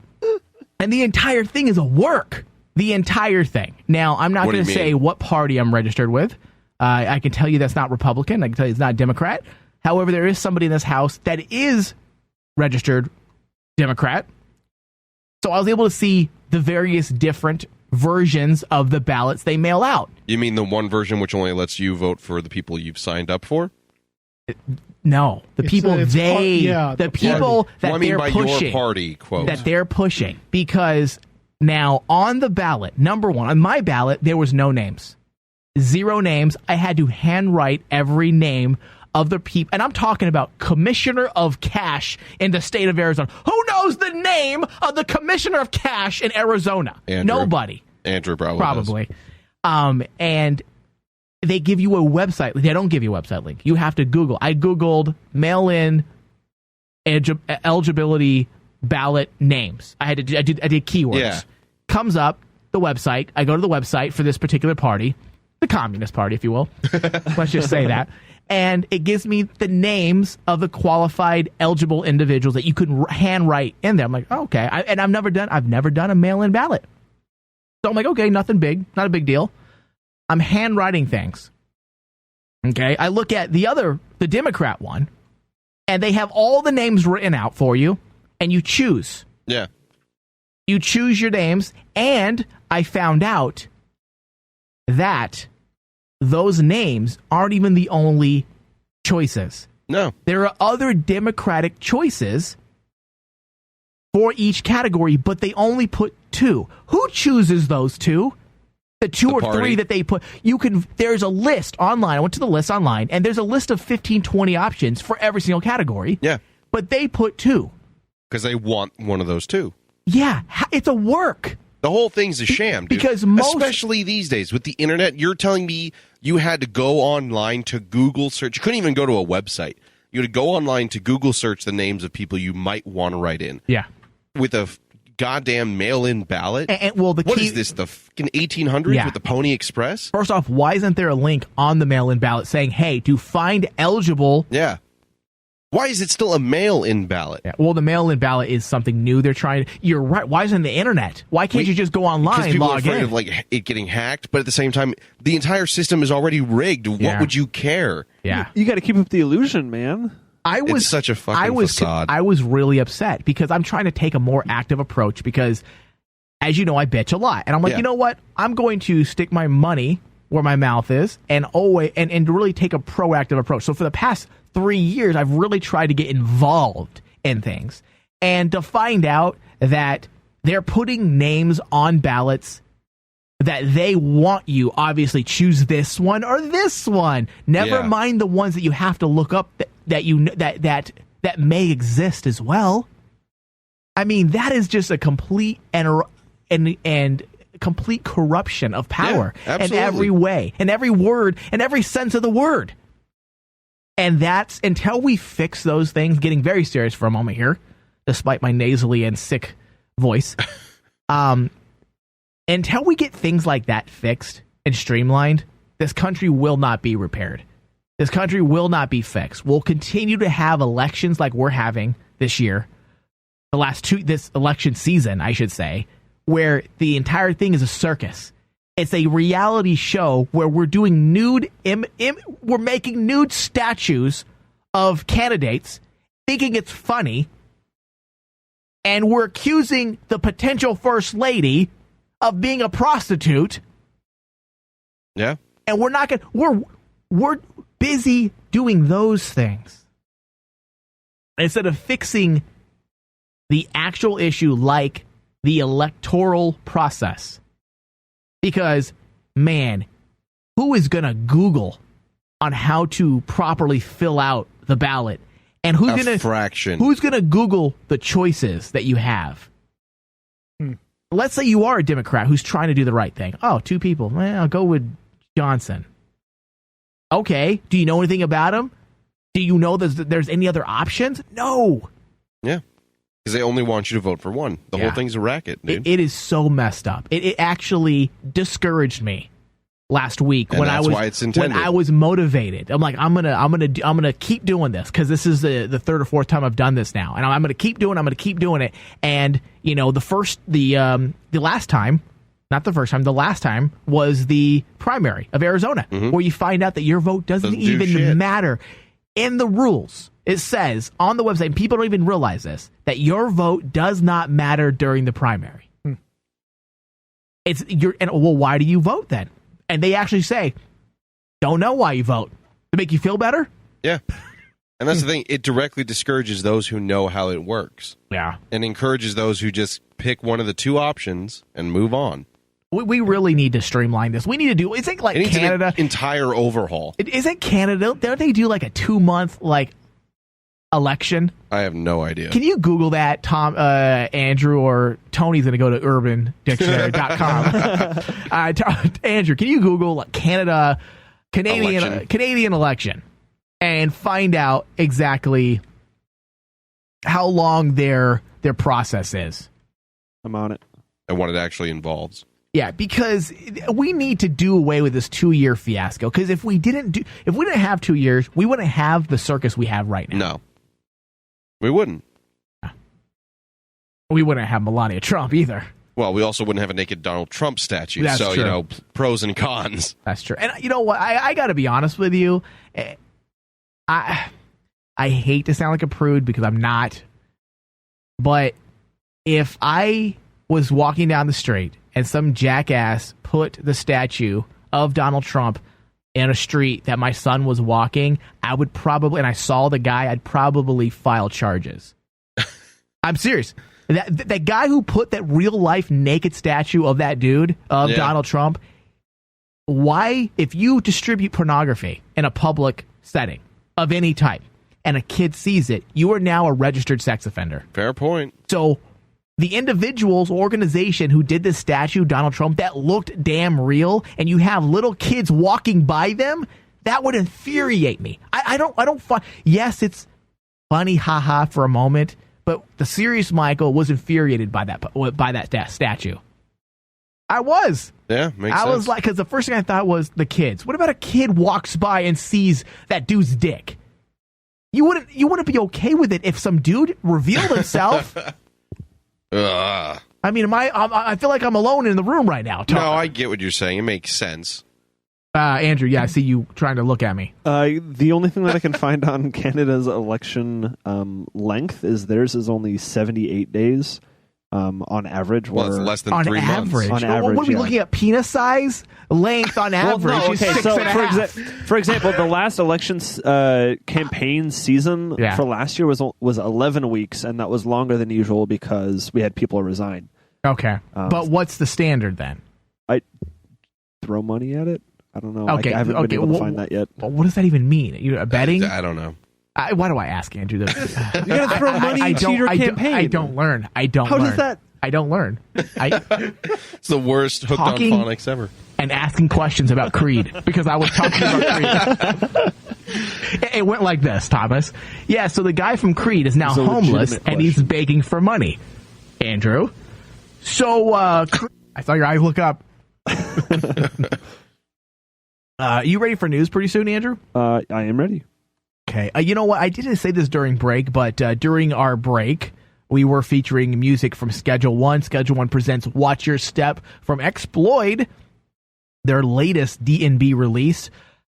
and the entire thing is a work. The entire thing. Now, I'm not going to say what party I'm registered with. I can tell you that's not Republican. I can tell you it's not Democrat. However, there is somebody in this house that is registered Democrat. So I was able to see the various different versions of the ballots they mail out. You mean the one version which only lets you vote for the people you've signed up for? No, the people that they're pushing. Your party, quote. That they're pushing. Because now on the ballot, number one, on my ballot, there was no names. 0 names. I had to handwrite every name of the people, and I'm talking about Commissioner of Cash in the state of Arizona. Who knows the name of the Commissioner of Cash in Arizona? Andrew. Nobody. Andrew probably. And they give you a website. They don't give you a website link. You have to Google. I Googled mail-in eligibility ballot names. I did keywords. Yeah. Comes up the website. I go to the website for this particular party, the Communist Party, if you will. Let's just say that. And it gives me the names of the qualified eligible individuals that you could handwrite in there. I'm like, oh, okay. I've never done a mail-in ballot. So I'm like, okay, nothing big, not a big deal. I'm handwriting things. Okay. I look at the Democrat one, and they have all the names written out for you, and you choose. Yeah. You choose your names, and I found out that those names aren't even the only choices. No. There are other Democratic choices for each category, but they only put 2. Who chooses those 2? The 2 or 3 that they put. There's a list online. I went to the list online, and there's a list of 15, 20 options for every single category. Yeah. But they put 2. Because they want one of those 2. Yeah. It's a work. The whole thing's a sham, dude. Because especially these days with the internet, you're telling me you had to go online to Google search. You couldn't even go to a website. You had to go online to Google search the names of people you might want to write in. Yeah. With a goddamn mail-in ballot? And well, What is this, the fucking 1800s Yeah. with the Pony Express? First off, why isn't there a link on the mail-in ballot saying, hey, to find eligible... Yeah. Why is it still a mail-in ballot? Yeah, well, the mail-in ballot is something new. They're trying to... You're right. Why isn't the internet? Why can't you just go online Because and people are log afraid in? of like it getting hacked, but at the same time, the entire system is already rigged. What Yeah. would you care? Yeah. You got to keep up the illusion, man. It's such a fucking facade. I was really upset because I'm trying to take a more active approach because, as you know, I bitch a lot. And I'm like, Yeah. you know what? I'm going to stick my money where my mouth is and always and really take a proactive approach. So for the past 3 years, I've really tried to get involved in things. And to find out that they're putting names on ballots that they want you obviously choose this one or this one. Never Yeah. mind the ones that you have to look up that may exist as well. I mean, that is just a complete and complete corruption of power Yeah, in absolutely. every way, in every word, in every sense of the word. And that's until we fix those things, getting very serious for a moment here, despite my nasally and sick voice. Until we get things like that fixed and streamlined, this country will not be repaired. This country will not be fixed. We'll continue to have elections like we're having this year, this election season, I should say, where the entire thing is a circus. It's a reality show where we're doing we're making nude statues of candidates, thinking it's funny, and we're accusing the potential first lady of being a prostitute. Yeah. And we're not we're busy doing those things instead of fixing the actual issue like the electoral process. Because, man, who is going to Google on how to properly fill out the ballot? And who's going to Google the choices that you have? Let's say you are a Democrat who's trying to do the right thing. Oh, 2 people. Well, I'll go with Johnson. Okay. Do you know anything about him? Do you know there's any other options? No. Yeah. Because they only want you to vote for one. The whole thing's a racket, dude. It is so messed up. It actually discouraged me last week And when that's why it's intended. when I was motivated. I'm like, I'm gonna keep doing this because this is the 3rd or 4th time I've done this now, and I'm gonna keep doing it. And the last time, not the first time, the last time was the primary of Arizona, where you find out that your vote doesn't do even shit. matter. In the rules, it says on the website, and people don't even realize this, that your vote does not matter during the primary. Well, why do you vote then? And they actually say, don't know why you vote. To make you feel better? Yeah. And that's the thing. It directly discourages those who know how it works. Yeah. And encourages those who just pick one of the 2 options and move on. We really need to streamline this. We need to do, it's like It needs Canada. an entire overhaul. Isn't Canada, don't they do like a 2-month election? I have no idea. Can you Google that, Tom, Andrew, or Tony's going to go to urbandictionary.com. Andrew, can you Google Canadian election and find out exactly how long their process is? I'm on it. And what it actually involves. Yeah, because we need to do away with this 2-year fiasco. Because if we didn't have 2 years, we wouldn't have the circus we have right now. No. We wouldn't. We wouldn't have Melania Trump either. Well, we also wouldn't have a naked Donald Trump statue. That's so, true. pros and cons. That's true. And you know what? I got to be honest with you. I hate to sound like a prude because I'm not. But if I was walking down the street and some jackass put the statue of Donald Trump in a street that my son was walking, I would probably, and I saw the guy, I'd probably file charges. I'm serious. That guy who put that real life naked statue of that dude, of Donald Trump, why, if you distribute pornography in a public setting of any type and a kid sees it, you are now a registered sex offender. Fair point. So the individuals, organization who did this statue, Donald Trump, that looked damn real, and you have little kids walking by them, that would infuriate me. I don't find, yes, it's funny, haha, for a moment, But the serious Michael was infuriated by that statue. I was. Yeah, makes sense. I was like, because the first thing I thought was the kids. What about a kid walks by and sees that dude's dick? You wouldn't be okay with it if some dude revealed himself. I mean, I feel like I'm alone in the room right now. No, I get what you're saying. It makes sense. Andrew, yeah, I see you trying to look at me. The only thing that I can find on Canada's election length is theirs is only 78 days on average. Well, it's less than 3 average. months. On average, what are we looking at? Penis size? Length on average? Well, no, is okay, 6.5. for example, the last election campaign season for last year was 11 weeks, and that was longer than usual because we had people resign. Okay. But what's the standard then? I throw money at it? I don't know. Okay, I haven't been able to find that yet. Well, what does that even mean? You betting? I don't know. Why do I ask, Andrew? You gotta throw money into your campaign. I don't learn. How does that? I don't learn. It's the worst hooked on phonics ever. And asking questions about Creed because I was talking about Creed. It went like this, Thomas. Yeah, so the guy from Creed is now homeless and he's begging for money. Andrew. So, I saw your eyes look up. You ready for news pretty soon, Andrew? I am ready. Okay. You know what? I didn't say this during break, but during our break, we were featuring music from Schedule One. Schedule One presents Watch Your Step from Exploid, their latest D&B release.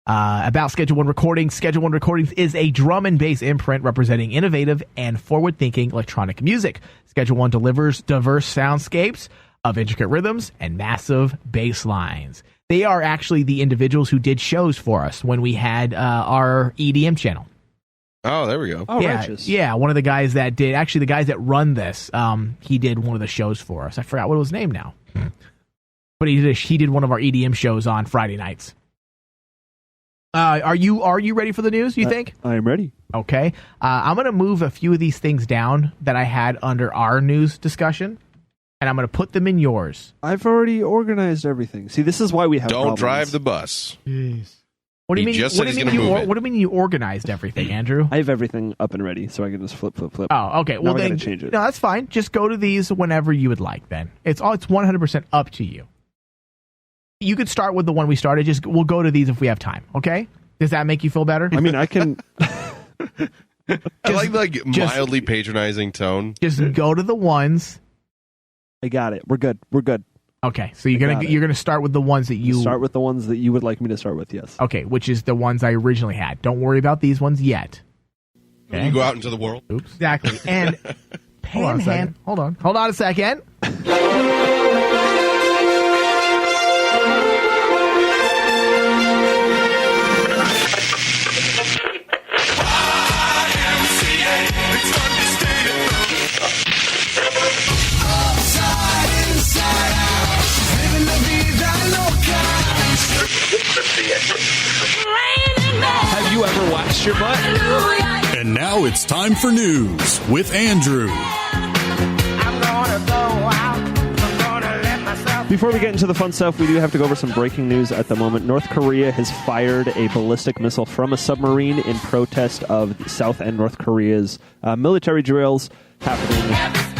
About Schedule One Recordings. Schedule One Recordings is a drum and bass imprint representing innovative and forward-thinking electronic music. Schedule One delivers diverse soundscapes of intricate rhythms and massive bass lines. They are actually the individuals who did shows for us when we had our EDM channel. Oh, there we go. Oh, yeah, righteous. yeah. One of the guys that did, actually the guys that run this, he did one of the shows for us. I forgot what his name now, but he did one of our EDM shows on Friday nights. Are you ready for the news? You think? I am ready. Okay. I'm gonna move a few of these things down that I had under our news discussion, and I'm going to put them in yours. I've already organized everything. See, this is why we have Don't problems. drive the bus. Jeez. What do you He mean? just said he's gonna move it. What do you mean you organized everything, Andrew? I have everything up and ready, so I can just flip. Oh, okay. Well, Now I then gotta change it. No, that's fine. Just go to these whenever you would like. Then it's 100% up to you. You could start with the one we started. We'll go to these if we have time. Okay? Does that make you feel better? I mean, I can. I like mildly patronizing tone. Just go to the ones. I got it. We're good. Okay, so you're gonna start with the ones that you Start with the ones that you would like me to start with. Yes. Okay, which is the ones I originally had. Don't worry about these ones yet. When you go out into the world. Oops. Exactly. And Panhandle. Hold on a second. Have you ever waxed your butt? And now it's time for news with Andrew. Before we get into the fun stuff, we do have to go over some breaking news at the moment. North Korea has fired a ballistic missile from a submarine in protest of South and North Korea's military drills happening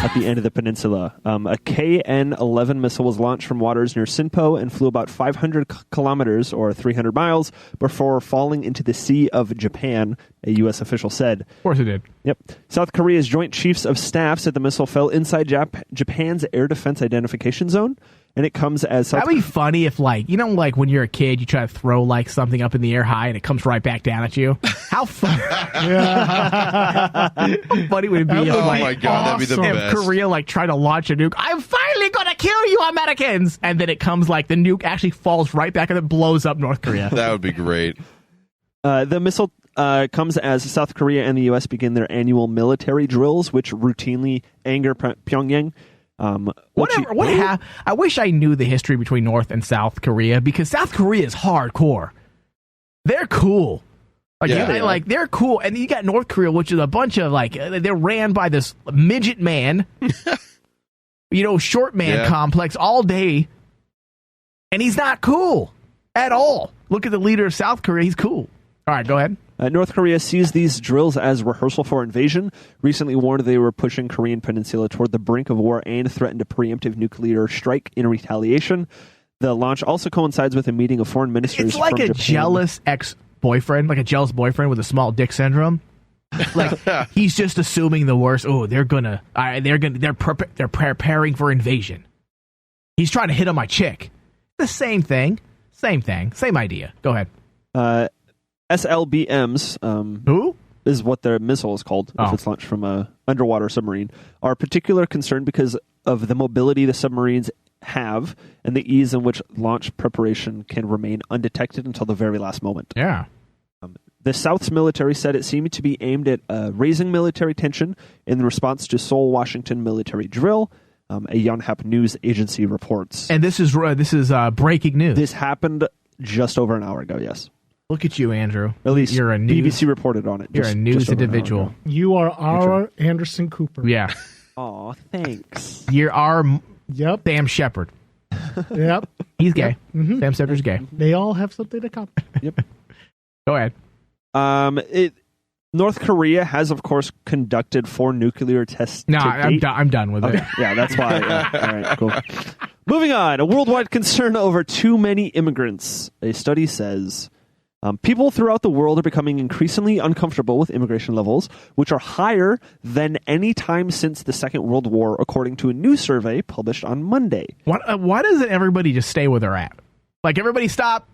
at the end of the peninsula. A KN-11 missile was launched from waters near Sinpo and flew about 500 kilometers, or 300 miles, before falling into the Sea of Japan, a U.S. official said. Of course it did. Yep. South Korea's Joint Chiefs of Staff said the missile fell inside Japan's air defense identification zone, and it comes as South That'd be funny if, like when you're a kid, you try to throw something up in the air high and it comes right back down at you. How fun! How funny would it be? Oh my god, that'd be the if best. Korea tried to launch a nuke. I'm finally gonna kill you, Americans! And then it comes the nuke actually falls right back and it blows up North Korea. That would be great. The missile comes as South Korea and the U.S. begin their annual military drills, which routinely anger Pyongyang. I wish I knew the history between North and South Korea, because South Korea is hardcore. They're cool. They're cool. And you got North Korea, which is a bunch of they're ran by this midget man, short man complex all day. And he's not cool at all. Look at the leader of South Korea. He's cool. All right, go ahead. North Korea sees these drills as rehearsal for invasion, recently warned they were pushing Korean Peninsula toward the brink of war and threatened a preemptive nuclear strike in retaliation. The launch also coincides with a meeting of foreign ministers. It's like from a Japan. jealous ex-boyfriend, like a jealous boyfriend with a small dick syndrome. Like he's just assuming the worst. Oh, they're preparing for invasion. He's trying to hit on my chick. The same thing, same idea. Go ahead. SLBMs, Who? is what their missile is called, if it's launched from a underwater submarine, are particular concern because of the mobility the submarines have and the ease in which launch preparation can remain undetected until the very last moment. Yeah. The South's military said it seemed to be aimed at raising military tension in response to Seoul, Washington military drill. A Yonhap news agency reports. And this is breaking news. This happened just over an hour ago, yes. Look at you, Andrew. At least you're a news, BBC reported on it. You're a news individual. You are our Anderson Cooper. Yeah. Aw, thanks. You're our Yep. Sam Shepard. Yep. He's gay. Sam Shepard's gay. They all have something to come. Yep. Go ahead. North Korea has, of course, conducted 4 nuclear tests. No, to date. I'm done with it. Yeah, that's why. Yeah. All right, cool. Moving on. A worldwide concern over too many immigrants. A study says people throughout the world are becoming increasingly uncomfortable with immigration levels, which are higher than any time since the Second World War, according to a new survey published on Monday. Why doesn't everybody just stay where they're at? Like, everybody stop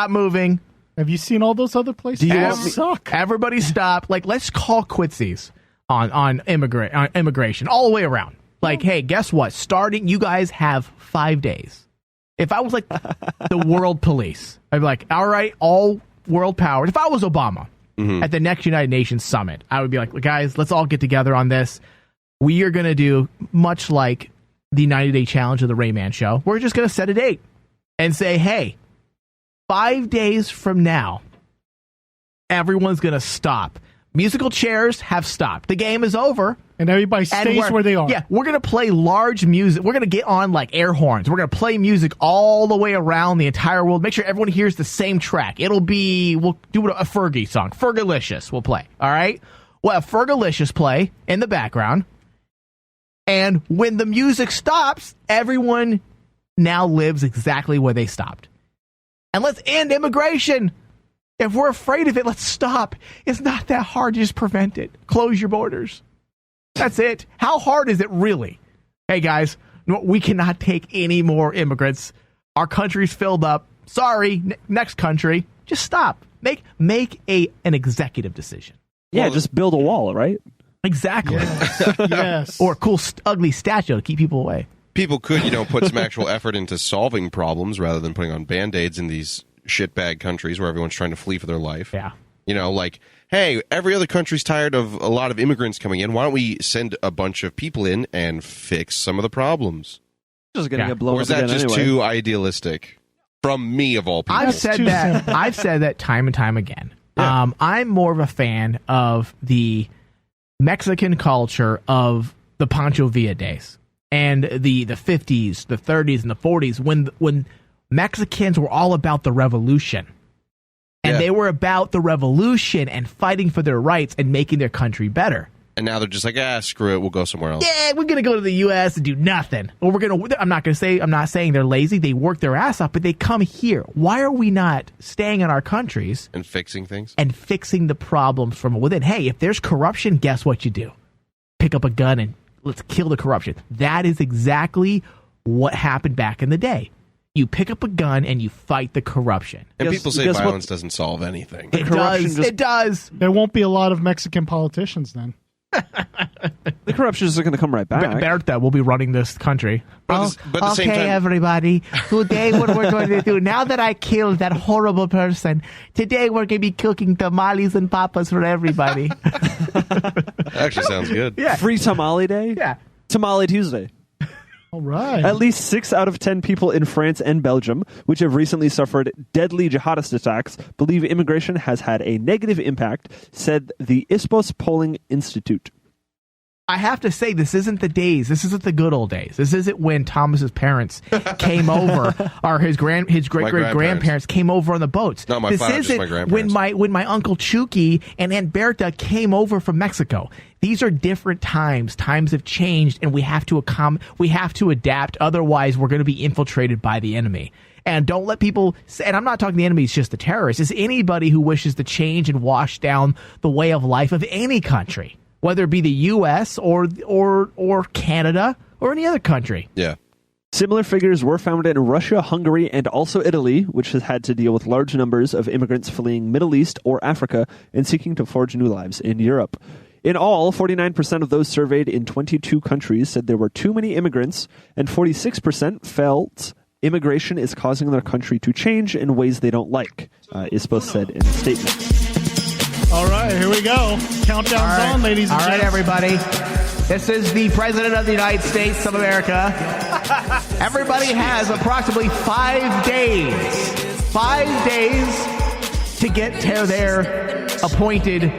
moving. Have you seen all those other places? Suck. Everybody stop. Like, let's call quitsies on immigration all the way around. Like, hey, guess what? Starting, you guys have 5 days. If I was like the world police, I'd be like, all right, all world powers. If I was Obama at the next United Nations summit, I would be like, guys, let's all get together on this. We are going to do much like the 90-day challenge of the Rayman show. We're just going to set a date and say, hey, 5 days from now, everyone's going to stop. Musical chairs have stopped. The game is over. And everybody stays where they are. Yeah, we're going to play large music. We're going to get on like air horns. We're going to play music all the way around the entire world. Make sure everyone hears the same track. We'll do a Fergie song. Fergalicious we'll play. All right? We'll have Fergalicious play in the background. And when the music stops, everyone now lives exactly where they stopped. And let's end immigration. If we're afraid of it, let's stop. It's not that hard to just prevent it. Close your borders. That's it. How hard is it really? Hey, guys, we cannot take any more immigrants. Our country's filled up. Sorry, next country. Just stop. Make an executive decision. Yeah, just build a wall, right? Exactly. Yes. Or a cool, ugly statue to keep people away. People could, put some actual effort into solving problems rather than putting on Band-Aids in these shitbag countries where everyone's trying to flee for their life. Yeah. Like, hey, every other country's tired of a lot of immigrants coming in. Why don't we send a bunch of people in and fix some of the problems? Just going to get blown or up is that again just anyway. too idealistic? From me, of all people. I've said that time and time again. Yeah. I'm more of a fan of the Mexican culture of the Pancho Villa days and the 50s, the 30s, and the 40s when Mexicans were all about the revolution. And they were about the revolution and fighting for their rights and making their country better. And now they're just like, screw it, we'll go somewhere else. Yeah, we're going to go to the U.S. and do nothing. Or I'm not saying they're lazy. They work their ass off, but they come here. Why are we not staying in our countries? And fixing things? And fixing the problems from within. Hey, if there's corruption, guess what you do? Pick up a gun and let's kill the corruption. That is exactly what happened back in the day. You pick up a gun and you fight the corruption. And people say violence doesn't solve anything. It does. There won't be a lot of Mexican politicians then. The corruption is going to come right back. Berta will be running this country. But at the same time, everybody. Today what we're going to do, now that I killed that horrible person, today we're going to be cooking tamales and papas for everybody. Actually sounds good. Yeah. Free Tamale Day? Yeah. Tamale Tuesday. All right. At least 6 out of 10 people in France and Belgium, which have recently suffered deadly jihadist attacks, believe immigration has had a negative impact, said the Ipsos Polling Institute. I have to say, this isn't the days. This isn't the good old days. This isn't when Thomas's parents came over, or his great great grandparents came over on the boats. No, my this father, isn't just my grandparents. when my Uncle Chucky and Aunt Berta came over from Mexico. These are different times. Times have changed, and we have to adapt. Otherwise, we're going to be infiltrated by the enemy. And don't let people say, and I'm not talking the enemy, it's just the terrorists. It's anybody who wishes to change and wash down the way of life of any country, whether it be the U.S. or Canada or any other country. Yeah. Similar figures were found in Russia, Hungary, and also Italy, which has had to deal with large numbers of immigrants fleeing Middle East or Africa and seeking to forge new lives in Europe. In all, 49% of those surveyed in 22 countries said there were too many immigrants, and 46% felt immigration is causing their country to change in ways they don't like, ISPO said in a statement. All right, here we go. Countdown's on, ladies and gentlemen. All right, everybody. This is the President of the United States of America. Everybody has approximately 5 days. 5 days to get to their appointed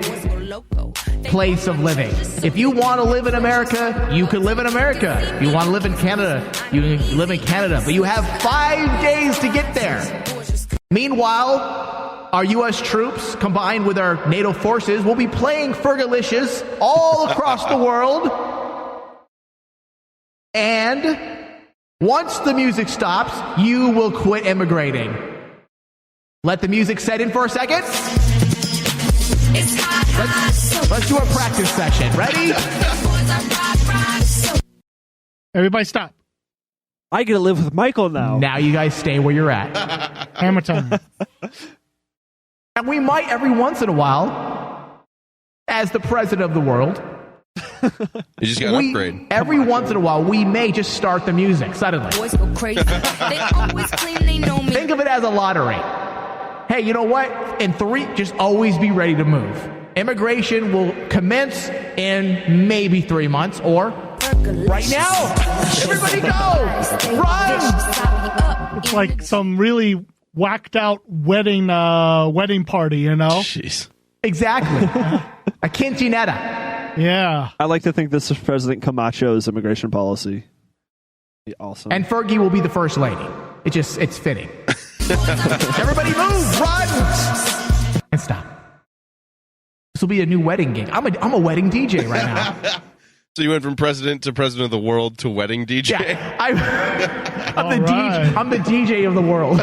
place of living. If you want to live in America, you can live in America. If you want to live in Canada, you can live in Canada. But you have 5 days to get there. Meanwhile, our U.S. troops, combined with our NATO forces, will be playing Fergalicious all across the world. And once the music stops, you will quit immigrating. Let the music set in for a second. Let's do a practice session. Ready? Everybody stop. I get to live with Michael now. Now you guys stay where you're at. Hammer time. And we might, every once in a while, as the president of the world, You just got an upgrade. every once in a while, we may just start the music suddenly. Boys go crazy. They always claim they know me. Think of it as a lottery. Hey, you know what? In 3, just always be ready to move. Immigration will commence in maybe 3 months or right now. Everybody go! Run! It's like some really whacked out wedding party, you know? Jeez. Exactly. A quinceanera. Yeah. I like to think this is President Camacho's immigration policy. Be awesome. And Fergie will be the first lady. It's fitting. Everybody move, run, and stop. This will be a new wedding gig. I'm a wedding DJ right now. So you went from president to president of the world to wedding DJ? Yeah, I'm the DJ of the world.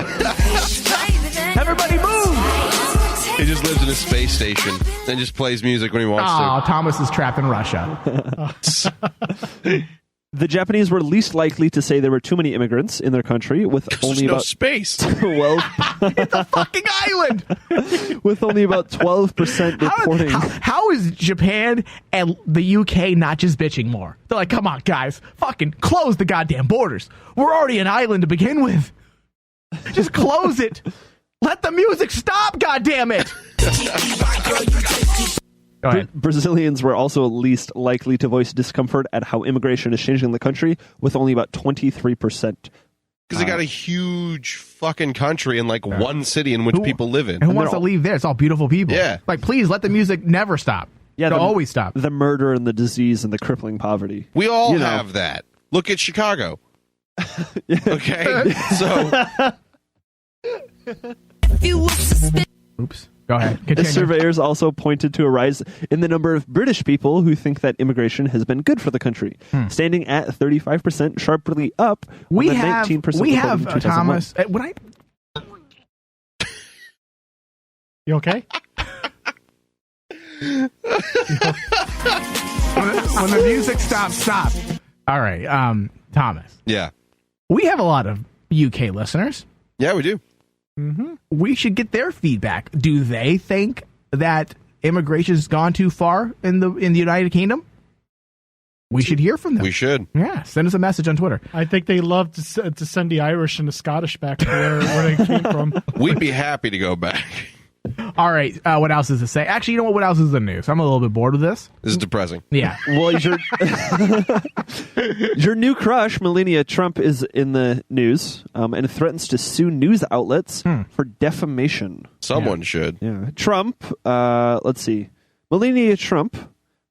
Everybody move! He just lives in a space station and just plays music when he wants Oh, Thomas is trapped in Russia. The Japanese were least likely to say there were too many immigrants in their country, with only no about space. 12. It's a fucking island. With only about 12% reporting. How is Japan and the UK not just bitching more? They're like, come on, guys, fucking close the goddamn borders. We're already an island to begin with. Just close it. Let the music stop, goddammit. Go ahead. Brazilians were also least likely to voice discomfort at how immigration is changing the country, with only about 23%. Because they got a huge fucking country in like one city in which people live in. And who wants to leave there? It's all beautiful people. Yeah. Like, please let the music never stop. Yeah, It'll always stop. The murder and the disease and the crippling poverty. We all have that. Look at Chicago. Okay? So... Oops. Go ahead. Continue. The surveyors also pointed to a rise in the number of British people who think that immigration has been good for the country, standing at 35%, sharply up from the 19% we reported have in 2001. Thomas. You okay? When the music stops, stop. All right, Thomas. Yeah. We have a lot of UK listeners. Yeah, we do. Mm-hmm. We should get their feedback. Do they think that immigration has gone too far in the United Kingdom? We should hear from them. We should. Yeah, send us a message on Twitter. I think they love to send the Irish and the Scottish back to where they came from. We'd be happy to go back. All right, what else is to say? Actually, you know what else is the news? I'm a little bit bored of this. This is depressing. Yeah. Well, your new crush, Melania Trump, is in the news and threatens to sue news outlets for defamation. Someone should. Yeah. Trump, let's see. Melania Trump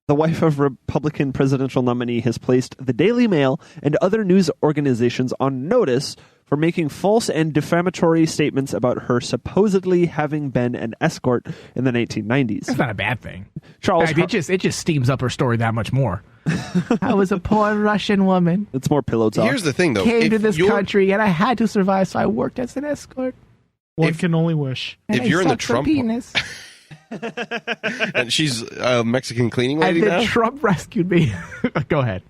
The wife of Republican presidential nominee has placed the Daily Mail and other news organizations on notice for making false and defamatory statements about her supposedly having been an escort in the 1990s. That's not a bad thing. Charles, it just steams up her story that much more. I was a poor Russian woman. It's more pillow talk. Here's the thing, though. Came to this country and I had to survive, so I worked as an escort. One can only wish. If you're in the Trump penis. And she's a Mexican cleaning lady and then now? Trump rescued me. Go ahead.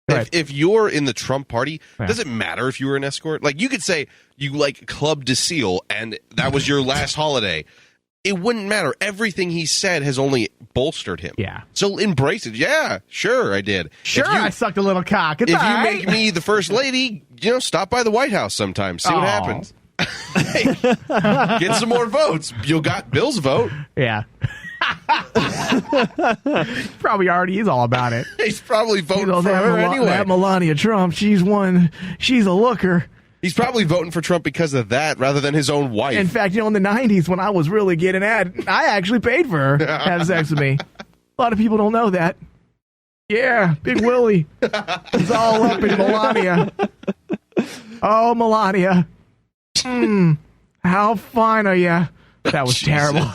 If you're in the Trump party, does it matter if you were an escort? Like, you could say you like Club de Seal and that was your last holiday. It wouldn't matter. Everything he said has only bolstered him. Yeah. So embrace it. Yeah, sure, I did. Sure, I sucked a little cock. It's if all you right. make me the first lady, stop by the White House sometime. See what happens. Get some more votes. You got Bill's vote. Yeah. Probably already is all about it. He's probably voting for her anyway. That Melania Trump, she's a looker. He's probably voting for Trump because of that rather than his own wife. In fact, in the 90s when I was really getting at, I actually paid for her to have sex with me. A lot of people don't know that. Yeah, Big Willie. It's all up in Melania. Oh, Melania. How fine are you? That was terrible.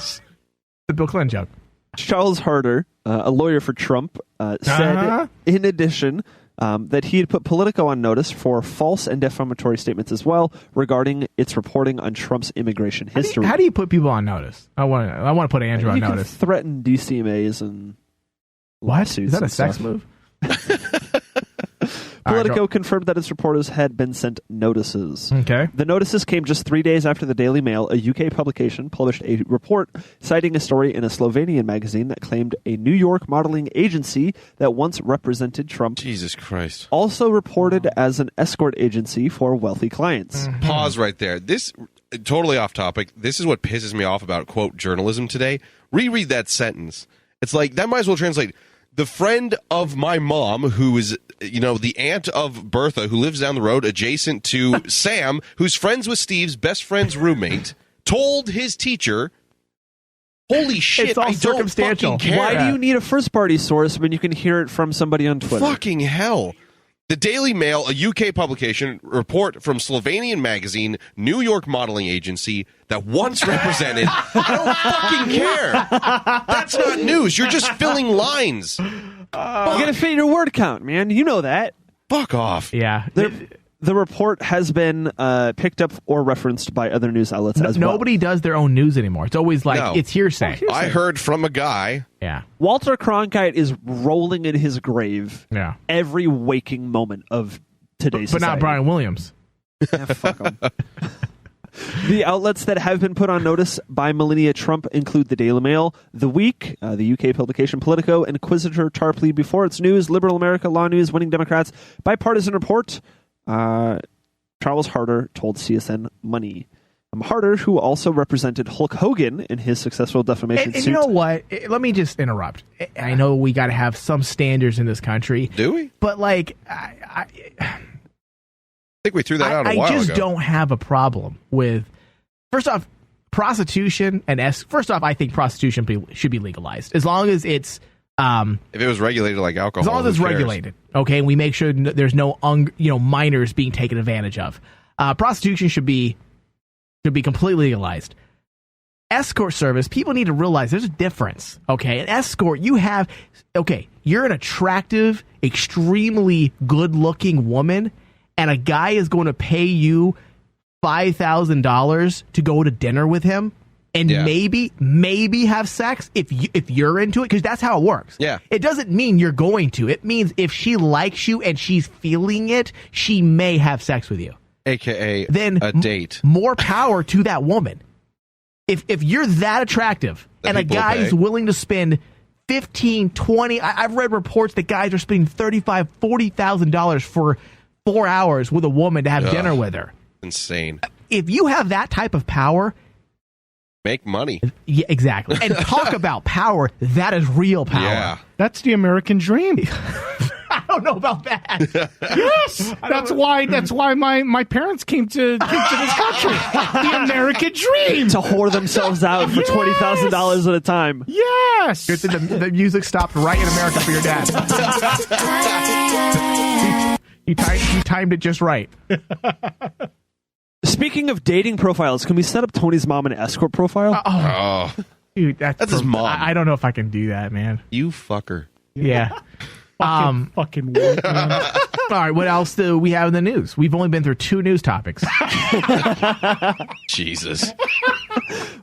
The Bill Clinton joke. Charles Harder, a lawyer for Trump, said, in addition, that he had put Politico on notice for false and defamatory statements as well regarding its reporting on Trump's immigration history. How do you put people on notice? I want to put Andrew on notice. Threaten DCMAs and what? Is that a sex move? Politico confirmed that its reporters had been sent notices. Okay. The notices came just 3 days after the Daily Mail, a UK publication, published a report citing a story in a Slovenian magazine that claimed a New York modeling agency that once represented Trump. Jesus Christ. Also reported as an escort agency for wealthy clients. Mm-hmm. Pause right there. This, totally off topic, this is what pisses me off about, quote, journalism today. Reread that sentence. It's like, that might as well translate, the friend of my mom, who is, the aunt of Bertha, who lives down the road adjacent to Sam, who's friends with Steve's best friend's roommate, told his teacher, holy shit, it's all I circumstantial. don't fucking care. Why do you need a first-party source when you can hear it from somebody on Twitter? Fucking hell. The Daily Mail, a UK publication, report from Slovenian magazine, New York modeling agency that once represented. I don't fucking care. That's not news. You're just filling lines. You gotta fit your word count, man. You know that. Fuck off. Yeah. The report has been picked up or referenced by other news outlets as well. Nobody does their own news anymore. It's always like, it's hearsay. I heard from a guy. Yeah. Walter Cronkite is rolling in his grave every waking moment of today's But society. not Brian Williams. Yeah, fuck him. The outlets that have been put on notice by Melania Trump include the Daily Mail, The Week, the UK publication Politico, Inquisitor, Tarpley, Before It's News, Liberal America, Law News, Winning Democrats, Bipartisan Report. Charles Harder told CSN Money. Harder, who also represented Hulk Hogan in his successful defamation suit. And you know what? Let me just interrupt. I know we got to have some standards in this country. Do we? But, I think we threw that out a while ago. I just don't have a problem with, first off, prostitution and first off, I think prostitution should be legalized as long as it's if it was regulated like alcohol. As long as it's regulated, okay, and we make sure there's no minors being taken advantage of. Prostitution should be completely legalized. Escort service, people need to realize there's a difference. Okay, an escort, you're an attractive, extremely good-looking woman, and a guy is going to pay you $5,000 to go to dinner with him and maybe have sex if you're into it, because that's how it works. Yeah. It doesn't mean you're going to. It means if she likes you and she's feeling it, she may have sex with you. AKA then a date. More power to that woman. If you're that attractive and a guy is willing to spend $15,000, $20,000, I've read reports that guys are spending $35,000, $40,000 for 4 hours with a woman to have dinner with her. Insane. If you have that type of power, make money. Yeah, exactly. And talk about power. That is real power. Yeah. That's the American dream. don't know about that. Yes, that's why my parents came to this country. The American dream. To whore themselves out for $20,000 at a time. Yes. Good thing the music stopped right in America for your dad. You timed it just right. Speaking of dating profiles, can we set up Tony's mom an escort profile? Oh, Dude, that's his mom. I don't know if I can do that, man. You fucker. Yeah. Fucking weird, man. All right, what else do we have in the news? We've only been through 2 news topics. Jesus.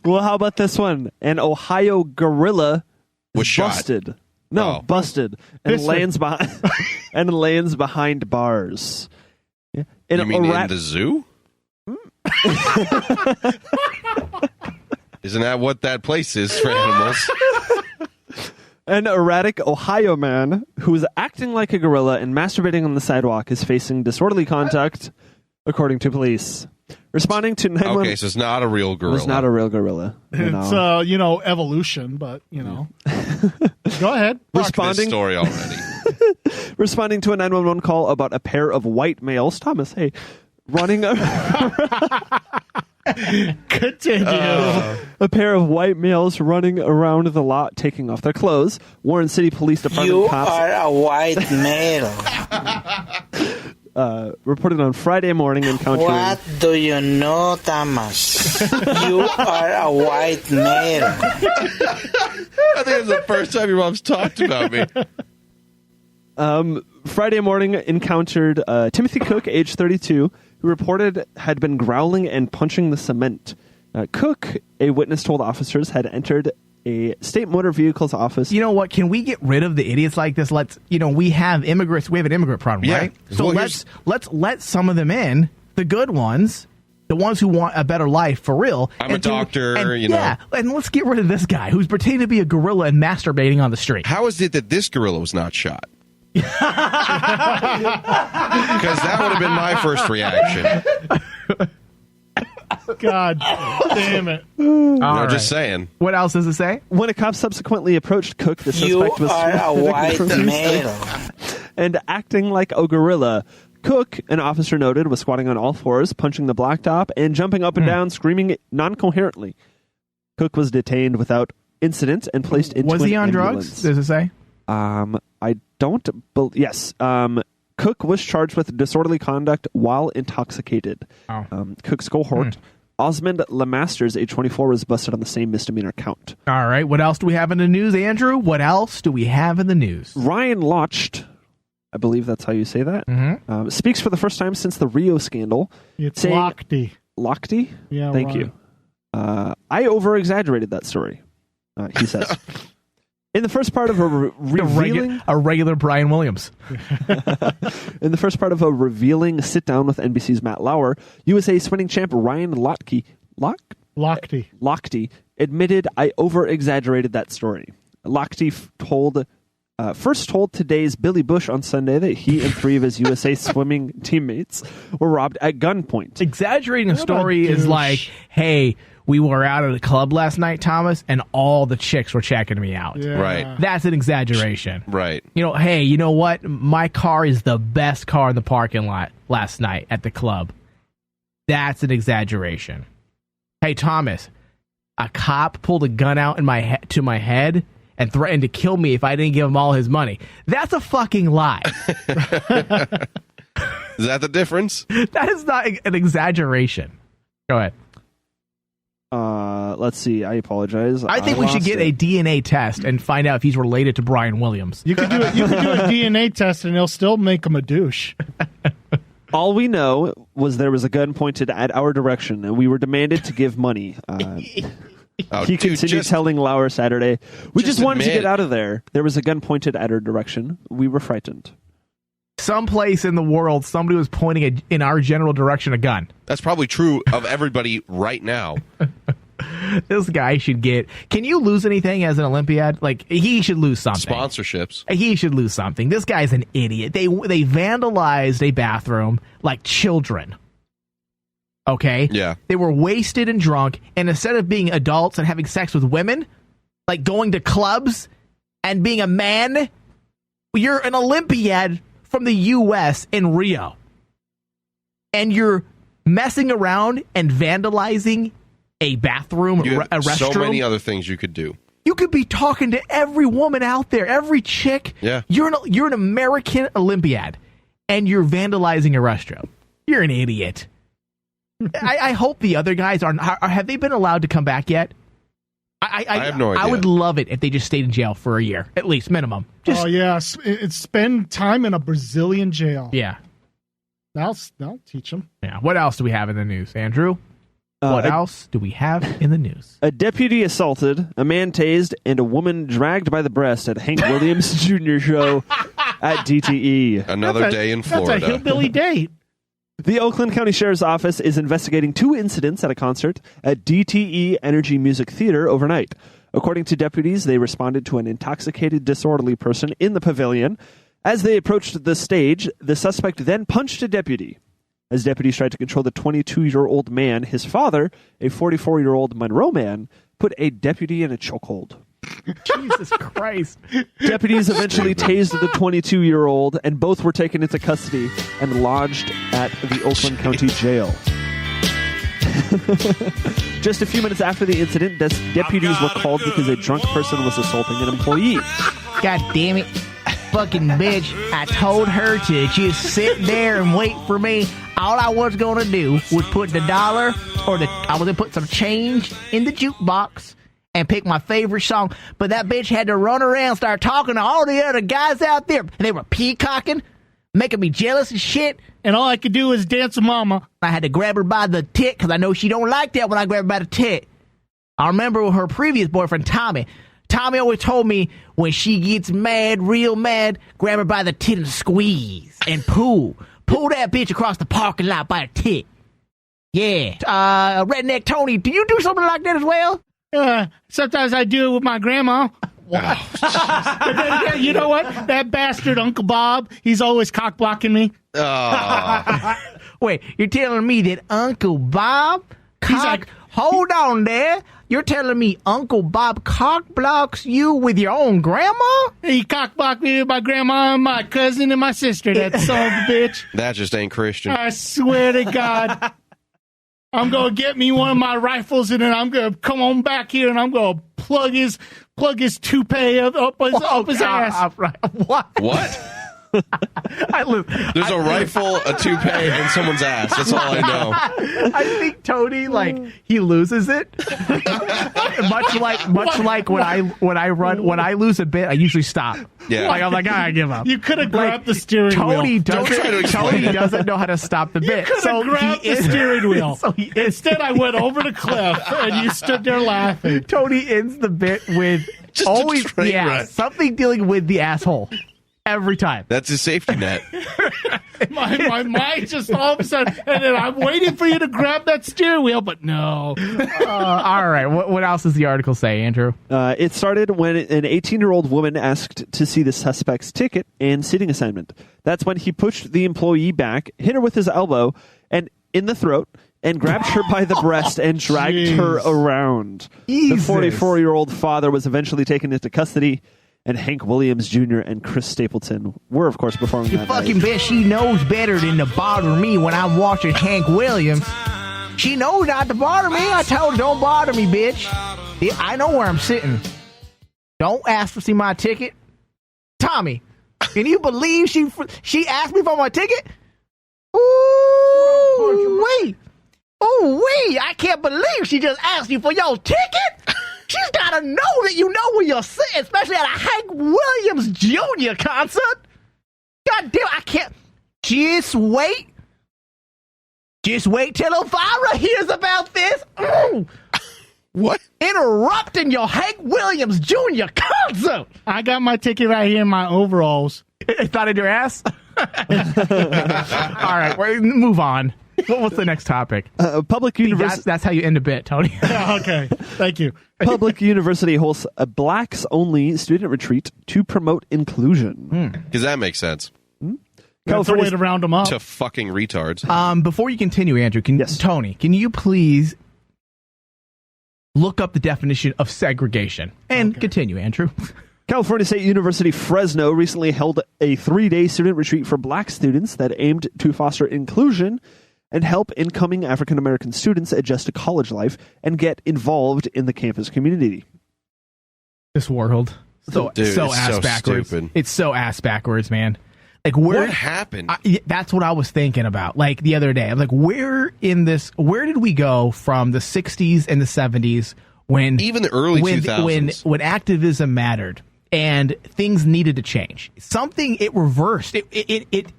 Well, how about this one? An Ohio gorilla Was shot. busted. No, Oh. busted. And lands behind bars. Yeah. You mean in the zoo? Isn't that what that place is for animals? An erratic Ohio man who is acting like a gorilla and masturbating on the sidewalk is facing disorderly conduct, according to police. Responding to 911... Okay, so it's not a real gorilla. It's not a real gorilla. It's evolution, but Go ahead. Fuck this story already. Responding to a 911 call about a pair of white males, Thomas, hey, running Continue. a pair of white males running around the lot taking off their clothes. Warren City Police Department cops are a white male. reported on Friday morning encountering... What do you know, Thomas? You are a white male. I think it's the first time your mom's talked about me. Friday morning encountered Timothy Cook, age 32, who reported had been growling and punching the cement. Cook, a witness told officers, had entered a state motor vehicle's office. You know what? Can we get rid of the idiots like this? We have immigrants. We have an immigrant problem, Yeah. right? Well, So let's let some of them in, the good ones, the ones who want a better life for real. I'm a doctor, Yeah, and let's get rid of this guy who's pretending to be a gorilla and masturbating on the street. How is it that this gorilla was not shot? Because that would have been my first reaction. God damn it. Just saying. What else does it say? When a cop subsequently approached Cook, the suspect was are a white male. and acting like a gorilla. Cook, an officer noted, was squatting on all fours, punching the blacktop, and jumping up and down, screaming non-coherently. Cook was detained without incident and placed into Was he an on ambulance. drugs? Does it say? I don't... Yes. Cook was charged with disorderly conduct while intoxicated. Oh. Cook's cohort, Osmond Lemasters, age 24, was busted on the same misdemeanor count. All right. What else do we have in the news, Andrew? What else do we have in the news? Ryan Lochte, I believe that's how you say that, speaks for the first time since the Rio scandal. It's saying, Lochte. Lochte? Yeah, Thank Ryan. you. I over-exaggerated that story, he says. In the first part of a revealing... A regular Brian Williams. In the first part of a revealing sit-down with NBC's Matt Lauer, USA swinging champ Ryan Lochte admitted, I over-exaggerated that story. Lochte first told today's Billy Bush on Sunday that he and 3 of his USA swimming teammates were robbed at gunpoint. Exaggerating a story is like, hey, we were out at a club last night, Thomas, and all the chicks were checking me out. Yeah. Right. That's an exaggeration. Right. Hey, you know what? My car is the best car in the parking lot last night at the club. That's an exaggeration. Hey, Thomas, a cop pulled a gun out to my head and threatened to kill me if I didn't give him all his money. That's a fucking lie. Is that the difference? That is not an exaggeration. Go ahead. Let's see. I apologize. I think we should get a DNA test and find out if he's related to Brian Williams. You could do a DNA test and they'll still make him a douche. All we know was there was a gun pointed at our direction, and we were demanded to give money. He continued telling Lauer Saturday, we just wanted to get out of there. There was a gun pointed at our direction. We were frightened. Someplace in the world, somebody was pointing in our general direction a gun. That's probably true of everybody right now. This guy should get... Can you lose anything as an Olympiad? Like, he should lose something. Sponsorships. He should lose something. This guy's an idiot. They vandalized a bathroom like children. Okay? Yeah. They were wasted and drunk, and instead of being adults and having sex with women, like going to clubs and being a man, you're an Olympiad from the U.S. in Rio, and you're messing around and vandalizing a bathroom, a restroom. So many other things you could do. You could be talking to every woman out there, every chick. Yeah. You're an American Olympiad, and you're vandalizing a restroom. You're an idiot. I hope the other guys have they been allowed to come back yet? I have no idea. I would love it if they just stayed in jail for a year, at least, minimum. Oh, yeah. Spend time in a Brazilian jail. Yeah. That'll teach them. Yeah. What else do we have in the news, Andrew? What else do we have in the news? A deputy assaulted, a man tased, and a woman dragged by the breast at Hank Williams Jr. show at DTE. Another day in Florida. That's a hillbilly date. The Oakland County Sheriff's Office is investigating 2 incidents at a concert at DTE Energy Music Theater overnight. According to deputies, they responded to an intoxicated, disorderly person in the pavilion. As they approached the stage, the suspect then punched a deputy. As deputies tried to control the 22-year-old man, his father, a 44-year-old Monroe man, put a deputy in a chokehold. Jesus Christ. Deputies eventually tased the 22-year-old, and both were taken into custody and lodged at the Oakland County Jail. Just a few minutes after the incident, deputies were called because a drunk person was assaulting an employee. God damn it. Fucking bitch. I told her to just sit there and wait for me. All I was going to do was put the dollar I was going to put some change in the jukebox and pick my favorite song. But that bitch had to run around and start talking to all the other guys out there. And they were peacocking, making me jealous and shit. And all I could do was dance with mama. I had to grab her by the tit because I know she don't like that when I grab her by the tit. I remember her previous boyfriend, Tommy. Tommy always told me when she gets mad, real mad, grab her by the tit and squeeze and pull. Pull that bitch across the parking lot by the tit. Yeah. Redneck Tony, do you do something like that as well? Sometimes I do it with my grandma. Wow. But then again, you know what? That bastard Uncle Bob, he's always cock blocking me. Wait, you're telling me that Uncle Bob hold on there. You're telling me Uncle Bob cock blocks you with your own grandma? He cock blocked me with my grandma and my cousin and my sister, that son of a bitch. That just ain't Christian. I swear to God. I'm going to get me one of my rifles and then I'm going to come on back here and I'm going to plug his toupee up his ass. What? There's a rifle, a toupee, and someone's ass. That's all I know. I think Tony, he loses it. much like when I lose a bit, I usually stop. Yeah. I'm like, I give up. You could have grabbed the steering Tony wheel. Tony doesn't know how to stop the bit. You could have grabbed the steering wheel. Instead, I went over the cliff, and you stood there laughing. Tony ends the bit with something dealing with the asshole. Every time. That's his safety net. my mind just all of a sudden, and then I'm waiting for you to grab that steering wheel, but no. All right. What else does the article say, Andrew? It started when an 18-year-old woman asked to see the suspect's ticket and sitting assignment. That's when he pushed the employee back, hit her with his elbow and in the throat, and grabbed her by the breast and dragged her around. Jesus. The 44-year-old father was eventually taken into custody. And Hank Williams Jr. and Chris Stapleton were, of course, performing that fucking night. bitch, she knows better than to bother me when I'm watching Hank Williams. She knows not to bother me. I told her, don't bother me, bitch. I know where I'm sitting. Don't ask to see my ticket. Tommy, can you believe she asked me for my ticket? Ooh, wait. I can't believe she just asked you for your ticket. She's got to know that you know where you're sitting, especially at a Hank Williams Jr. concert. God damn, I can't. Just wait. Just wait till Elvira hears about this. What? Interrupting your Hank Williams Jr. concert. I got my ticket right here in my overalls. It's not in your ass? All right, move on. What's the next topic? Public university. That's how you end a bit, Tony. Okay, thank you. Public university hosts a blacks-only student retreat to promote inclusion. Because that makes sense. That's a way to round them up. To fucking retards. Before you continue, Andrew, Tony, can you please look up the definition of segregation? And continue, Andrew. California State University Fresno recently held a 3-day student retreat for black students that aimed to foster inclusion and help incoming African American students adjust to college life and get involved in the campus community. This world. So ass backwards. Stupid. It's so ass backwards, man. Like, where, what happened? That's what I was thinking about. Like the other day, I'm like, where did we go from the 60s and the 70s when even the early 2000s when activism mattered and things needed to change? Something, it reversed. It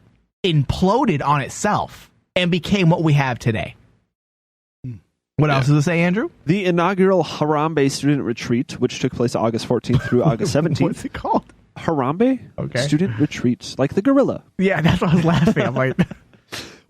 imploded on itself and became what we have today. What else does it say, Andrew? The inaugural Harambe student retreat, which took place August 14th through August 17th. What's it called? Harambe? Okay. Student retreat, like the gorilla. Yeah, that's why I was laughing. I'm like...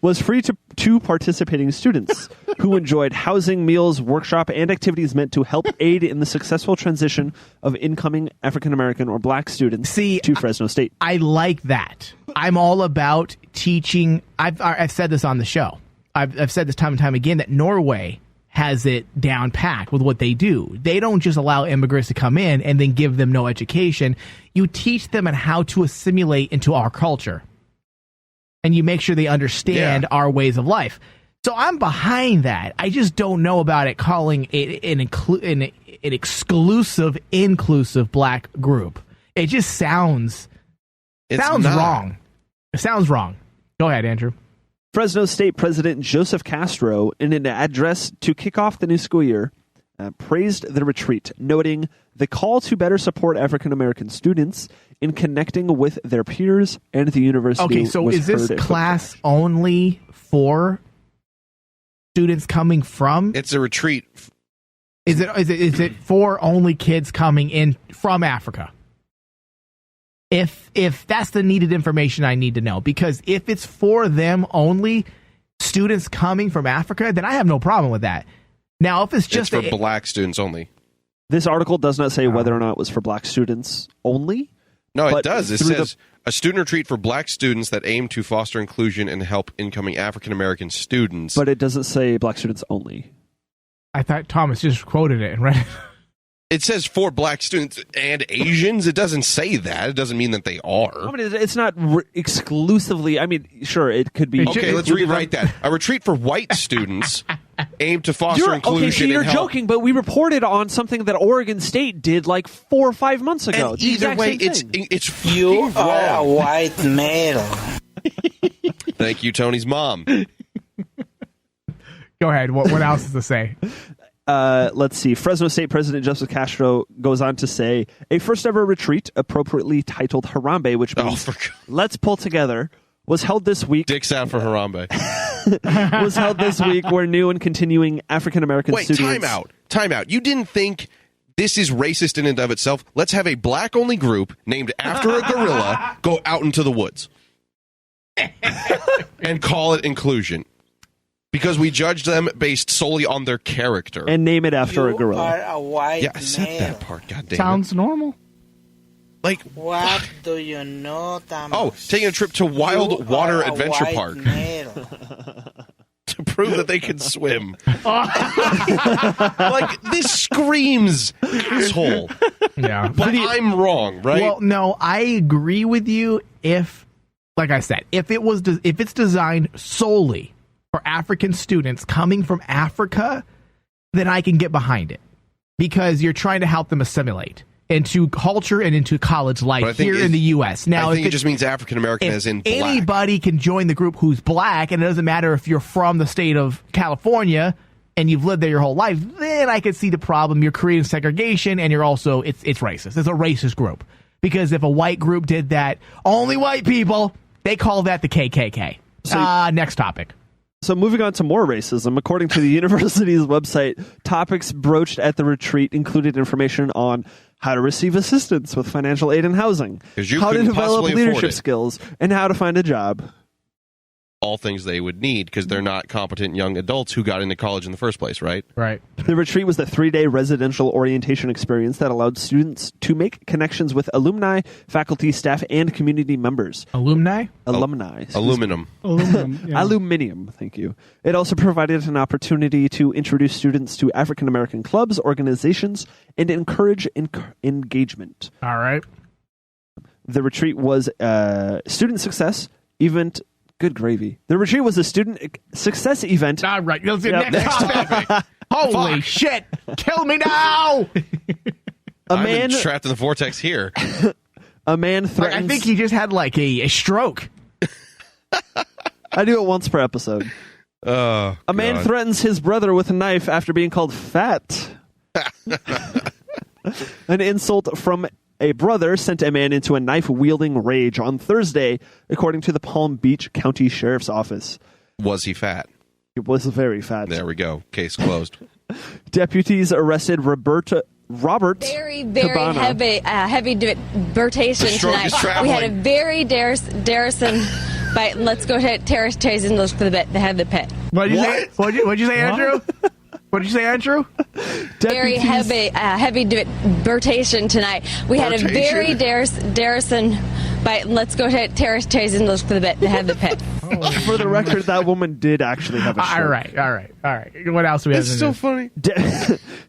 was free to participating students who enjoyed housing, meals, workshop, and activities meant to help aid in the successful transition of incoming African American or black students to Fresno State. I like that. I'm all about teaching. I've said this on the show. I've said this time and time again that Norway has it down packed with what they do. They don't just allow immigrants to come in and then give them no education. You teach them on how to assimilate into our culture. And you make sure they understand our ways of life. So I'm behind that. I just don't know about it calling it an exclusive, inclusive black group. It just sounds wrong. It sounds wrong. Go ahead, Andrew. Fresno State President Joseph Castro, in an address to kick off the new school year, praised the retreat, noting the call to better support African American students in connecting with their peers and the university. Okay, so is this class only for students coming from? It's a retreat. Is it for only kids coming in from Africa? If that's the needed information I need to know, because if it's for them only, students coming from Africa, then I have no problem with that. Now, if it's just for black students only. This article does not say whether or not it was for black students only. No, it does. It says a student retreat for black students that aim to foster inclusion and help incoming African American students. But it doesn't say black students only. I thought Thomas just quoted it and read it. It says for black students and Asians. It doesn't say that. It doesn't mean that they are. I mean, it's not exclusively. I mean, sure, it could be. Okay, let's rewrite that. A retreat for white students aimed to foster inclusion. Okay, so you're joking, but we reported on something that Oregon State did like 4 or 5 months ago. And either way, it's you are a white male. Thank you, Tony's mom. Go ahead. What else does it say? Let's see. Fresno State President Joseph Castro goes on to say, a first ever retreat, appropriately titled Harambe, which means let's pull together, was held this week. Dicks out for Harambe. Was held this week where new and continuing African American students. Wait, time out. You didn't think this is racist in and of itself? Let's have a black only group named after a gorilla go out into the woods and call it inclusion. Because we judged them based solely on their character. And name it after a gorilla. You are a white I said male. that part, goddammit. Sounds normal. Like, what do you know, Thomas? Oh, taking a trip to Wild Water Adventure Park. To prove that they can swim. Like, this screams asshole. Yeah. But I'm wrong, right? Well, no, I agree with you if, like I said, if it's designed solely for African students coming from Africa, then I can get behind it. Because you're trying to help them assimilate into culture and into college life here in the U.S. Now, I think it just means African American as in black. Anybody can join the group who's black, and it doesn't matter if you're from the state of California and you've lived there your whole life, then I could see the problem. You're creating segregation, and you're also, it's racist. It's a racist group. Because if a white group did that, only white people, they call that the KKK. Next topic. So moving on to more racism, according to the university's website, topics broached at the retreat included information on how to receive assistance with financial aid and housing, how to develop leadership skills, and how to find a job. all things they would need because they're not competent young adults who got into college in the first place, right? Right. The retreat was a 3-day residential orientation experience that allowed students to make connections with alumni, faculty, staff, and community members. Alumni? Alumni. Aluminum. Aluminium, thank you. It also provided an opportunity to introduce students to African American clubs, organizations, and encourage engagement. All right. The retreat was a student success event. Good gravy. The retreat was a student success event. All right. Next topic. Holy shit. Kill me now. I'm trapped in the vortex here. A man threatens... I think he just had like a stroke. I do it once per episode. Oh, a man threatens his brother with a knife after being called fat. An insult from a brother sent a man into a knife-wielding rage on Thursday, according to the Palm Beach County Sheriff's Office. Was he fat? He was very fat. There we go. Case closed. Deputies arrested Robert very Cabana. heavy deportation tonight. We had a very Darrison bite. Let's go to terrorists and those for the head of the pit. What'd you say, Andrew? What did you say, Andrew? Very heavy deportation tonight. We had a very Darrison bite. Let's go to terrorists and those for the head of the pit. For the record, that woman did actually have a stroke. All right. What else do we have? It's so funny.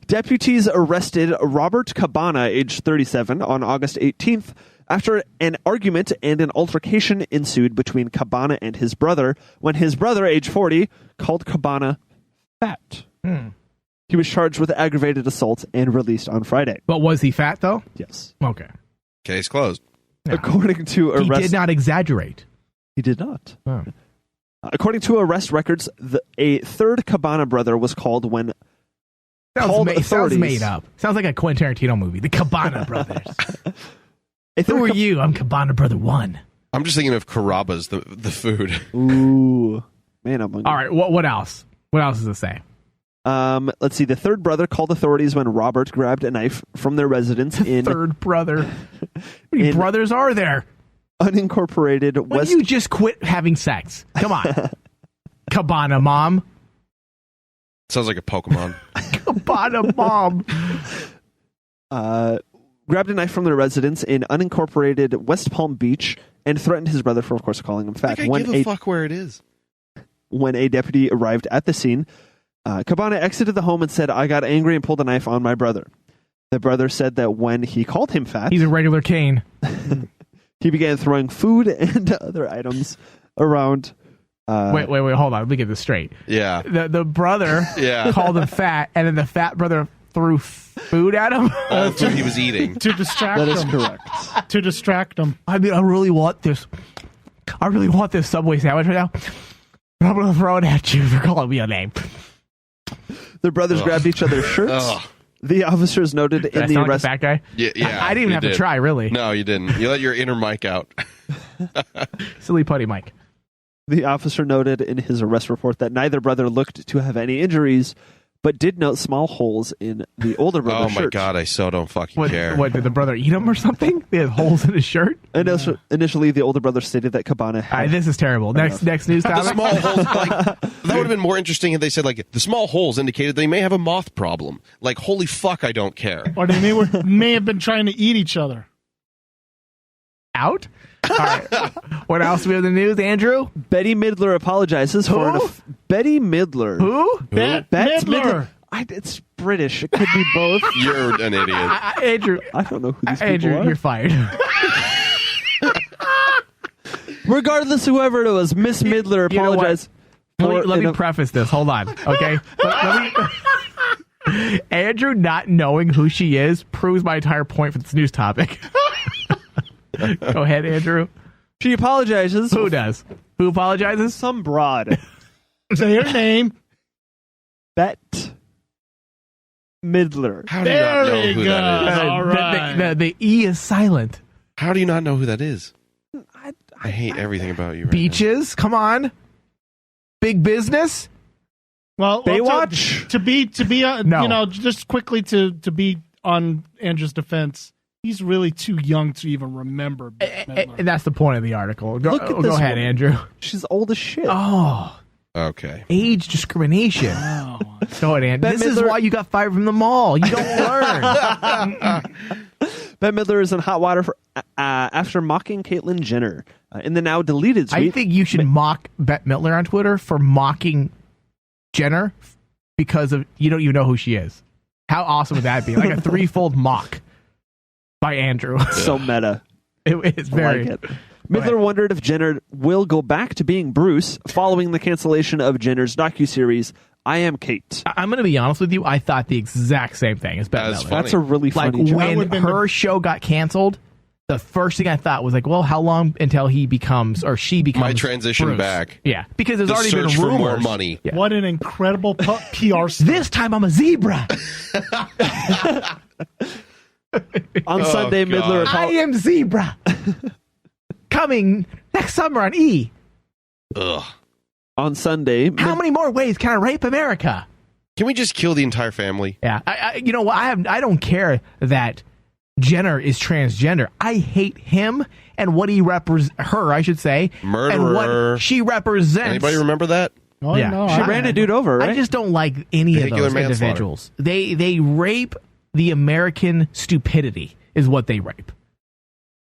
Deputies arrested Robert Cabana, age 37, on August 18th after an argument and an altercation ensued between Cabana and his brother when his brother, age 40, called Cabana fat. He was charged with aggravated assault and released on Friday. But was he fat, though? Yes. Okay. Case closed. No. According to He did not exaggerate. He did not. Oh. According to arrest records, a third Cabana brother was called when Sounds made up. Sounds like a Quentin Tarantino movie. The Cabana Brothers. Who are you? I'm Cabana Brother 1. I'm just thinking of Carrabba's, the food. Ooh. Man, I'm hungry. All right, what else? What else does it say? Let's see. The third brother called authorities when Robert grabbed a knife from their residence in... Third brother. How many brothers are there? Unincorporated Why don't you just quit having sex? Come on. Cabana Mom. Sounds like a Pokemon. Cabana Mom. Grabbed a knife from their residence in unincorporated West Palm Beach and threatened his brother for, of course, calling him fat. Like I give a fuck where it is. When a deputy arrived at the scene, Cabana exited the home and said, "I got angry and pulled a knife on my brother." The brother said that when he called him fat... He's a regular Kane. He began throwing food and other items around. Wait, hold on. Let me get this straight. Yeah. The brother called him fat, and then the fat brother threw food at him? All the food he was eating. To distract him. That is correct. To distract him. I mean, I really want this Subway sandwich right now. I'm going to throw it at you for calling me a name. The brothers grabbed each other's shirts. The officers noted in the arrest... Like that guy? Yeah, I didn't even have to try, really. No, you didn't. You let your inner Mike out. Silly putty Mike. The officer noted in his arrest report that neither brother looked to have any injuries, but did note small holes in the older brother's shirt. Oh my God, I so don't fucking care. What, did the brother eat him or something? They had holes in his shirt? Initially, the older brother stated that Cabana had... this is terrible. Next news topic. The small holes, that would have been more interesting if they said, the small holes indicated they may have a moth problem. Holy fuck, I don't care. Or they may have been trying to eat each other. Out? All right. What else do we have in the news, Andrew? Betty Midler apologizes for... Betty Midler. Who? Bette Midler. It's British. It could be both. You're an idiot. Andrew. I don't know who these people Andrew, are. you're fired. Regardless, whoever it was, Miss Midler apologized. Let me preface this. Hold on. Okay? Andrew not knowing who she is proves my entire point for this news topic. Go ahead, Andrew. She apologizes. Who does? Who apologizes? Some broad. Say her name. Bette Midler. How do you not know who that is? All right. The E is silent. How do you not know who that is? I hate everything about you right Beaches? Come on. Big business? Well, Baywatch? to be No. just quickly to be on Andrew's defense, He's really too young to even remember Bette Midler. And that's the point of the article. Go Look at go this ahead, woman. Andrew. She's old as shit. Oh, Okay. age discrimination. Oh, Go ahead, Andrew. Bette This is Midler- why you got fired from the mall. You don't learn. Bette Midler is in hot water after mocking Caitlyn Jenner. In the now deleted tweet, I think you should mock Bette Midler on Twitter for mocking Jenner because of you don't even know who she is. How awesome would that be? Like a threefold mock by Andrew. so meta. It's very. I like it. Midler wondered if Jenner will go back to being Bruce following the cancellation of Jenner's docuseries, I Am Kate. I'm going to be honest with you. I thought the exact same thing as Bette That's Midler. funny. That's a really Like funny joke. when would've been her show got canceled, the first thing I thought was like, well, how long until he becomes or she becomes My transition Bruce? back. Yeah, because there's The already been search for rumors. more money. Yeah. What an incredible PR stunt. This time I'm a zebra. On Sunday, God. Midler I am zebra. Coming next summer on E. Ugh. on Sunday. How many more ways can I rape America? Can we just kill the entire family? Yeah, you know what? I don't care that Jenner is transgender. I hate him and what he her, I should say, Murderer. and what she represents. Anybody remember that? Oh, Yeah. no, She ran a dude over, right? I just don't like any of Vehicular those manslaughter. individuals. They rape the American stupidity is what they rape.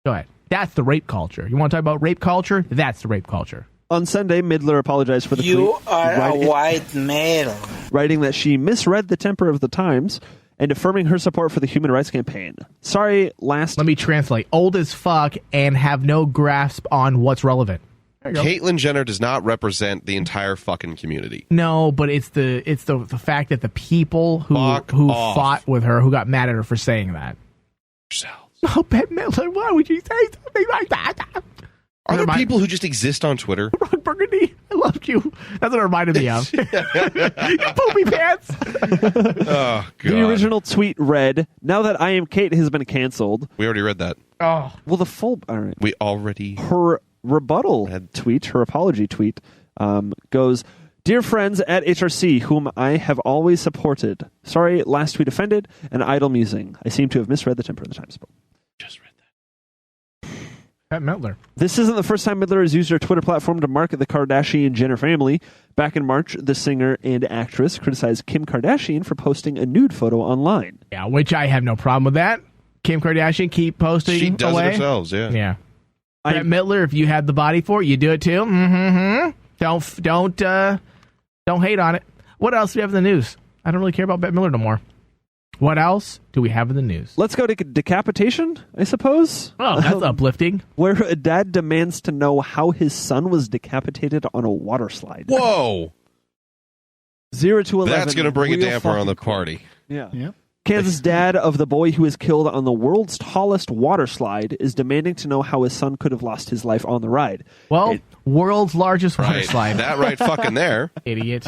Go ahead. That's the rape culture. You want to talk about rape culture? That's the rape culture. On Sunday, Midler apologized for the You tweet, are a white male. writing that she misread the temper of the Times and affirming her support for the Human Rights Campaign. Sorry, Let me translate. Old as fuck and have no grasp on what's relevant. There you go. Caitlyn Jenner does not represent the entire fucking community. No, but it's the fact that the people who Fuck off. fought with her, who got mad at her for saying that. Oh, Bette Midler, why would you say something like that? Are there Remind- people who just exist on Twitter? Ron Burgundy, I loved you. That's what it reminded me of. You poopy pants. Oh, God. The original tweet read, "Now that I Am Kate has been canceled." We already read that. Oh, Well, the full... All right. We already... Her rebuttal tweet, her apology tweet, goes, "Dear friends at HRC, whom I have always supported. Sorry, last tweet offended and idle musing. I seem to have misread the temper of the Times." Just read that. Bette Midler. This isn't the first time Midler has used her Twitter platform to market the Kardashian-Jenner family. Back in March, the singer and actress criticized Kim Kardashian for posting a nude photo online. Yeah, which I have no problem with that. Kim Kardashian, keep posting She does away. it herself, yeah. Yeah. Bette Midler, if you had the body for it, you do it too. Mm-hmm. Don't hate on it. What else do we have in the news? I don't really care about Bette Midler no more. What else do we have in the news? Let's go to decapitation, I suppose. Oh, that's uplifting. Where a dad demands to know how his son was decapitated on a water slide. Whoa! 0 to 11. That's going to bring a real damper on the fucking party. Yeah. Yep. Kansas dad of the boy who was killed on the world's tallest water slide is demanding to know how his son could have lost his life on the ride. Well, world's largest water Right. slide. That right fucking there. Idiot.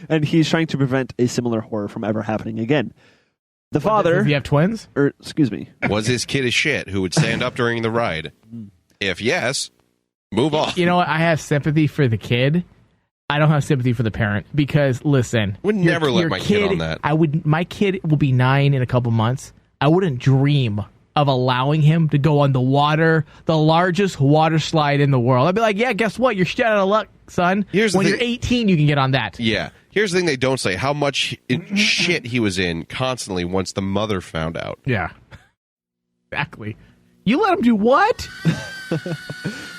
And he's trying to prevent a similar horror from ever happening again. The father... Does he have twins? Excuse me. Was his kid a shit who would stand up during the ride? If yes, move on. You know what? I have sympathy for the kid. I don't have sympathy for the parent because, listen, Would never let my kid on that. My kid will be 9 in a couple months. I wouldn't dream of allowing him to go on the largest water slide in the world. I'd be like, yeah, guess what? You're shit out of luck, son. Here's the when thing. you're 18, you can get on that. Yeah. Here's the thing they don't say. How much shit he was in constantly once the mother found out. Yeah. Exactly. You let him do what?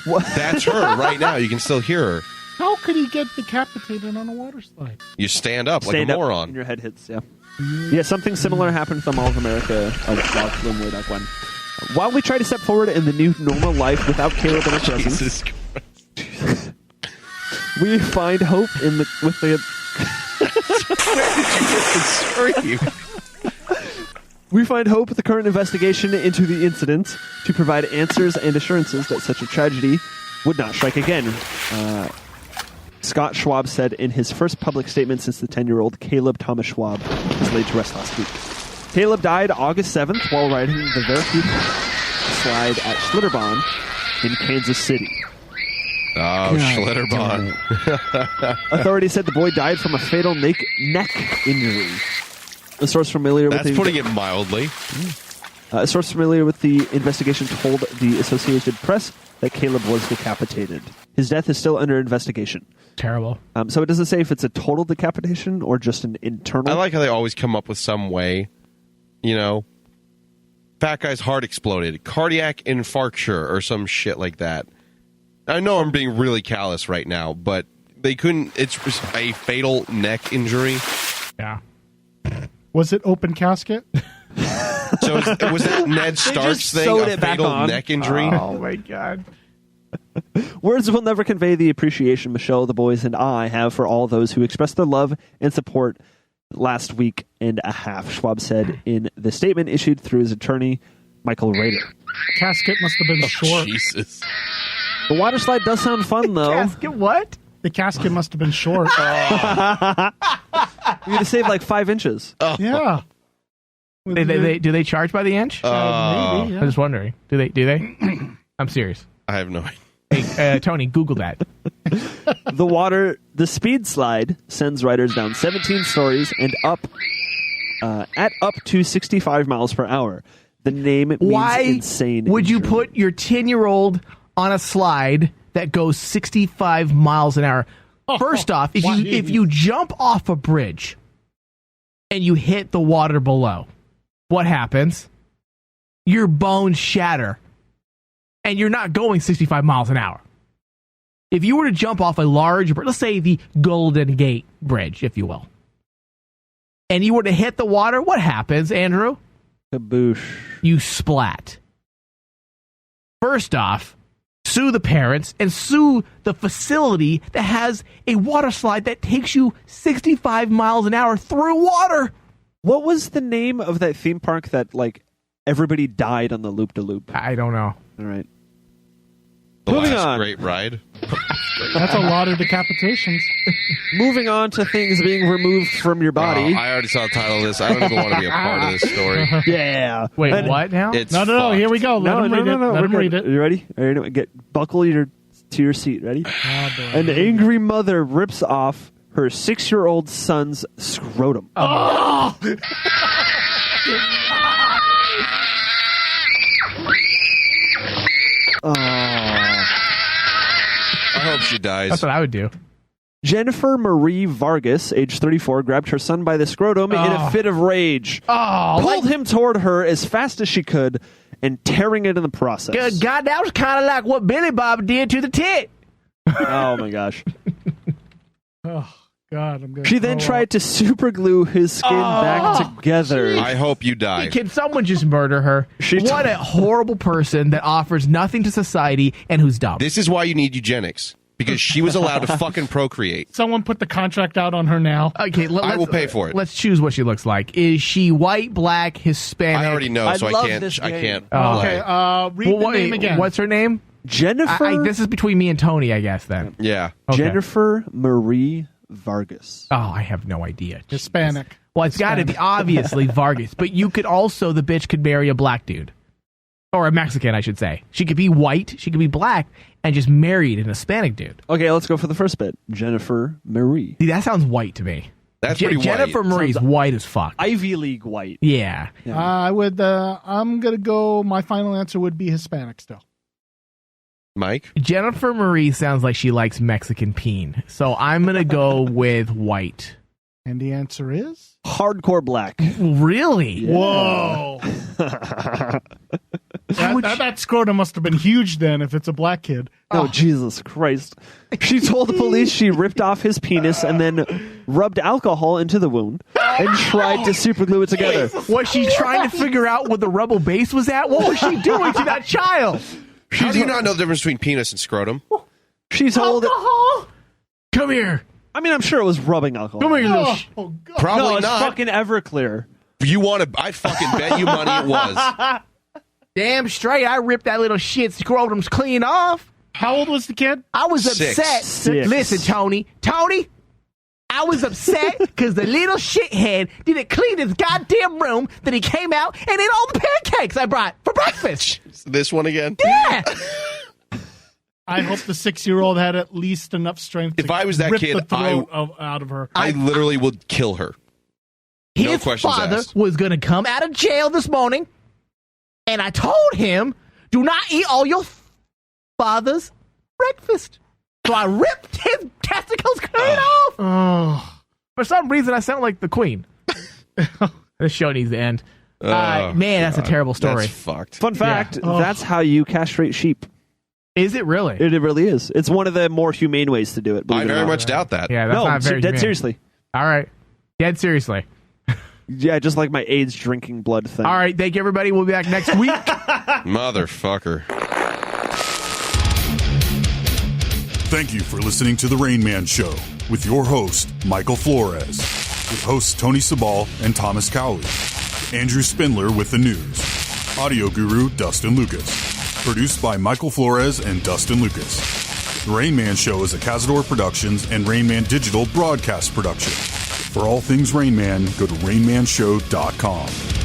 That's her right now. You can still hear her. How could he get decapitated on a water slide? You stand up like Stand a up moron. and your head hits, yeah. Yeah, something similar happened to the Mall of America way back when. While we try to step forward in the new normal life without Caleb in our presence, Jesus Christ. we find hope in the Where did you get the scream? We find hope with the current investigation into the incident to provide answers and assurances that such a tragedy would not strike again. Scott Schwab said in his first public statement since the 10-year-old Caleb Thomas Schwab was laid to rest last week. Caleb died August 7th while riding the Veracruz slide at Schlitterbahn in Kansas City. Oh, Schlitterbahn. Authorities said the boy died from a fatal neck injury. A source familiar with That's putting it mildly. A source familiar with the investigation told the Associated Press that Caleb was decapitated. His death is still under investigation. Terrible. So it doesn't say if it's a total decapitation or just an internal. I like how they always come up with some way, you know. Fat guy's heart exploded, cardiac infarction, or some shit like that. I know I'm being really callous right now, but they couldn't. It's a fatal neck injury. Yeah. Was it open casket? So was that Ned Stark's thing, a fatal neck injury? Oh, my God. Words will never convey the appreciation Michelle, the boys, and I have for all those who expressed their love and support last week and a half, Schwab said in the statement issued through his attorney, Michael Rader. Casket must have been short. Jesus. The water slide does sound fun, though. Casket what? The casket must have been short. You're going to save like 5 inches. Yeah. Do they charge by the inch? Maybe, I'm yeah. just wondering. Do they? I'm serious. I have no idea. Hey, Tony, Google that. The speed slide sends riders down 17 stories and up to 65 miles per hour. The name means insane. Would you German. put your 10-year-old on a slide that goes 65 miles an hour? First off, if you jump off a bridge and you hit the water below, what happens? Your bones shatter. And you're not going 65 miles an hour. If you were to jump off a large bridge, let's say the Golden Gate Bridge, if you will, and you were to hit the water, what happens, Andrew? Kaboosh. You splat. First off, sue the parents and sue the facility that has a water slide that takes you 65 miles an hour through water. What was the name of that theme park that, like, everybody died on the loop-de-loop? I don't know. All right. The Moving last on. great ride. That's a lot of decapitations. Moving on to things being removed from your body. Oh, I already saw the title of this. I don't even want to be a part of this story. Yeah. Wait, And- what now? It's No, fucked. here we go. Let him read it. Let him read it. You ready? All right, buckle to your seat. Ready? Oh, boy. An angry mother rips off her 6-year-old son's scrotum. Oh! I hope she dies. That's what I would do. Jennifer Marie Vargas, age 34, grabbed her son by the scrotum in a fit of rage. Pulled him toward her as fast as she could and tearing it in the process. Good God, that was kind of like what Billy Bob did to the tit. Oh, my gosh. Oh, God. I'm gonna She then throw tried up. to super glue his skin back together. I hope you die. Can someone just murder her? What a horrible person that offers nothing to society and who's dumb. This is why you need eugenics. Because she was allowed to fucking procreate. Someone put the contract out on her now. Okay, I will pay for it. Let's choose what she looks like. Is she white, black, Hispanic? I already know, so love I can't. this I game. can't. Okay, play. read the name again. What's her name? Jennifer. This is between me and Tony, I guess, then. Yeah. Okay. Jennifer Marie Vargas. Oh, I have no idea. Hispanic. Well, it's got to be obviously Vargas, but you could also, the bitch could marry a black dude. Or a Mexican, I should say. She could be white, she could be black, and just married an Hispanic dude. Okay, let's go for the first bit. Jennifer Marie. See, that sounds white to me. That's pretty white. Jennifer Marie's Sounds- white as fuck. Ivy League white. Yeah. I would. I'm gonna go. My final answer would be Hispanic still. Mike? Jennifer Marie sounds like she likes Mexican peen. So I'm going to go with white. And the answer is Hardcore black. Really? Whoa. that scrotum must have been huge then if it's a black kid. Oh, Jesus Christ. She told the police she ripped off his penis and then rubbed alcohol into the wound and tried to superglue it together. Was she trying to figure out where the rubble base was at? What was she doing to that child? How do you not know the difference between penis and scrotum? She told... Alcohol? Come here. I mean, I'm sure it was rubbing alcohol. Come here, you little God. Probably No, it's not. fucking Everclear. You want to? I fucking bet you money it was. Damn straight, I ripped that little shit scrotum's clean off. How old was the kid? I was 6. upset. 6. Listen, Tony, I was upset because the little shithead didn't clean his goddamn room. Then he came out and ate all the pancakes I brought for breakfast. This one again? Yeah. I hope the 6-year-old had at least enough strength If to I was that rip kid, the throat out of her. I literally would kill her. No His questions father asked. was going to come out of jail this morning And I told him, do not eat all your father's breakfast. So I ripped his testicles clean off. Oh. For some reason, I sound like the queen. This show needs to end. Man, that's a terrible story. That's fucked. Fun fact, that's how you castrate sheep. Is it really? It really is. It's one of the more humane ways to do it. I very much doubt that. Yeah, that's No, not very dead humane. seriously. All right. Dead seriously. Yeah, just like my AIDS drinking blood thing. All right. Thank you, everybody. We'll be back next week. Motherfucker. Thank you for listening to The Rain Man Show with your host, Michael Flores, with hosts Tony Sabal and Thomas Cowley, Andrew Spindler with the news, audio guru Dustin Lucas, produced by Michael Flores and Dustin Lucas. The Rain Man Show is a Cazador Productions and Rain Man Digital broadcast production. For all things Rain Man, go to rainmanshow.com.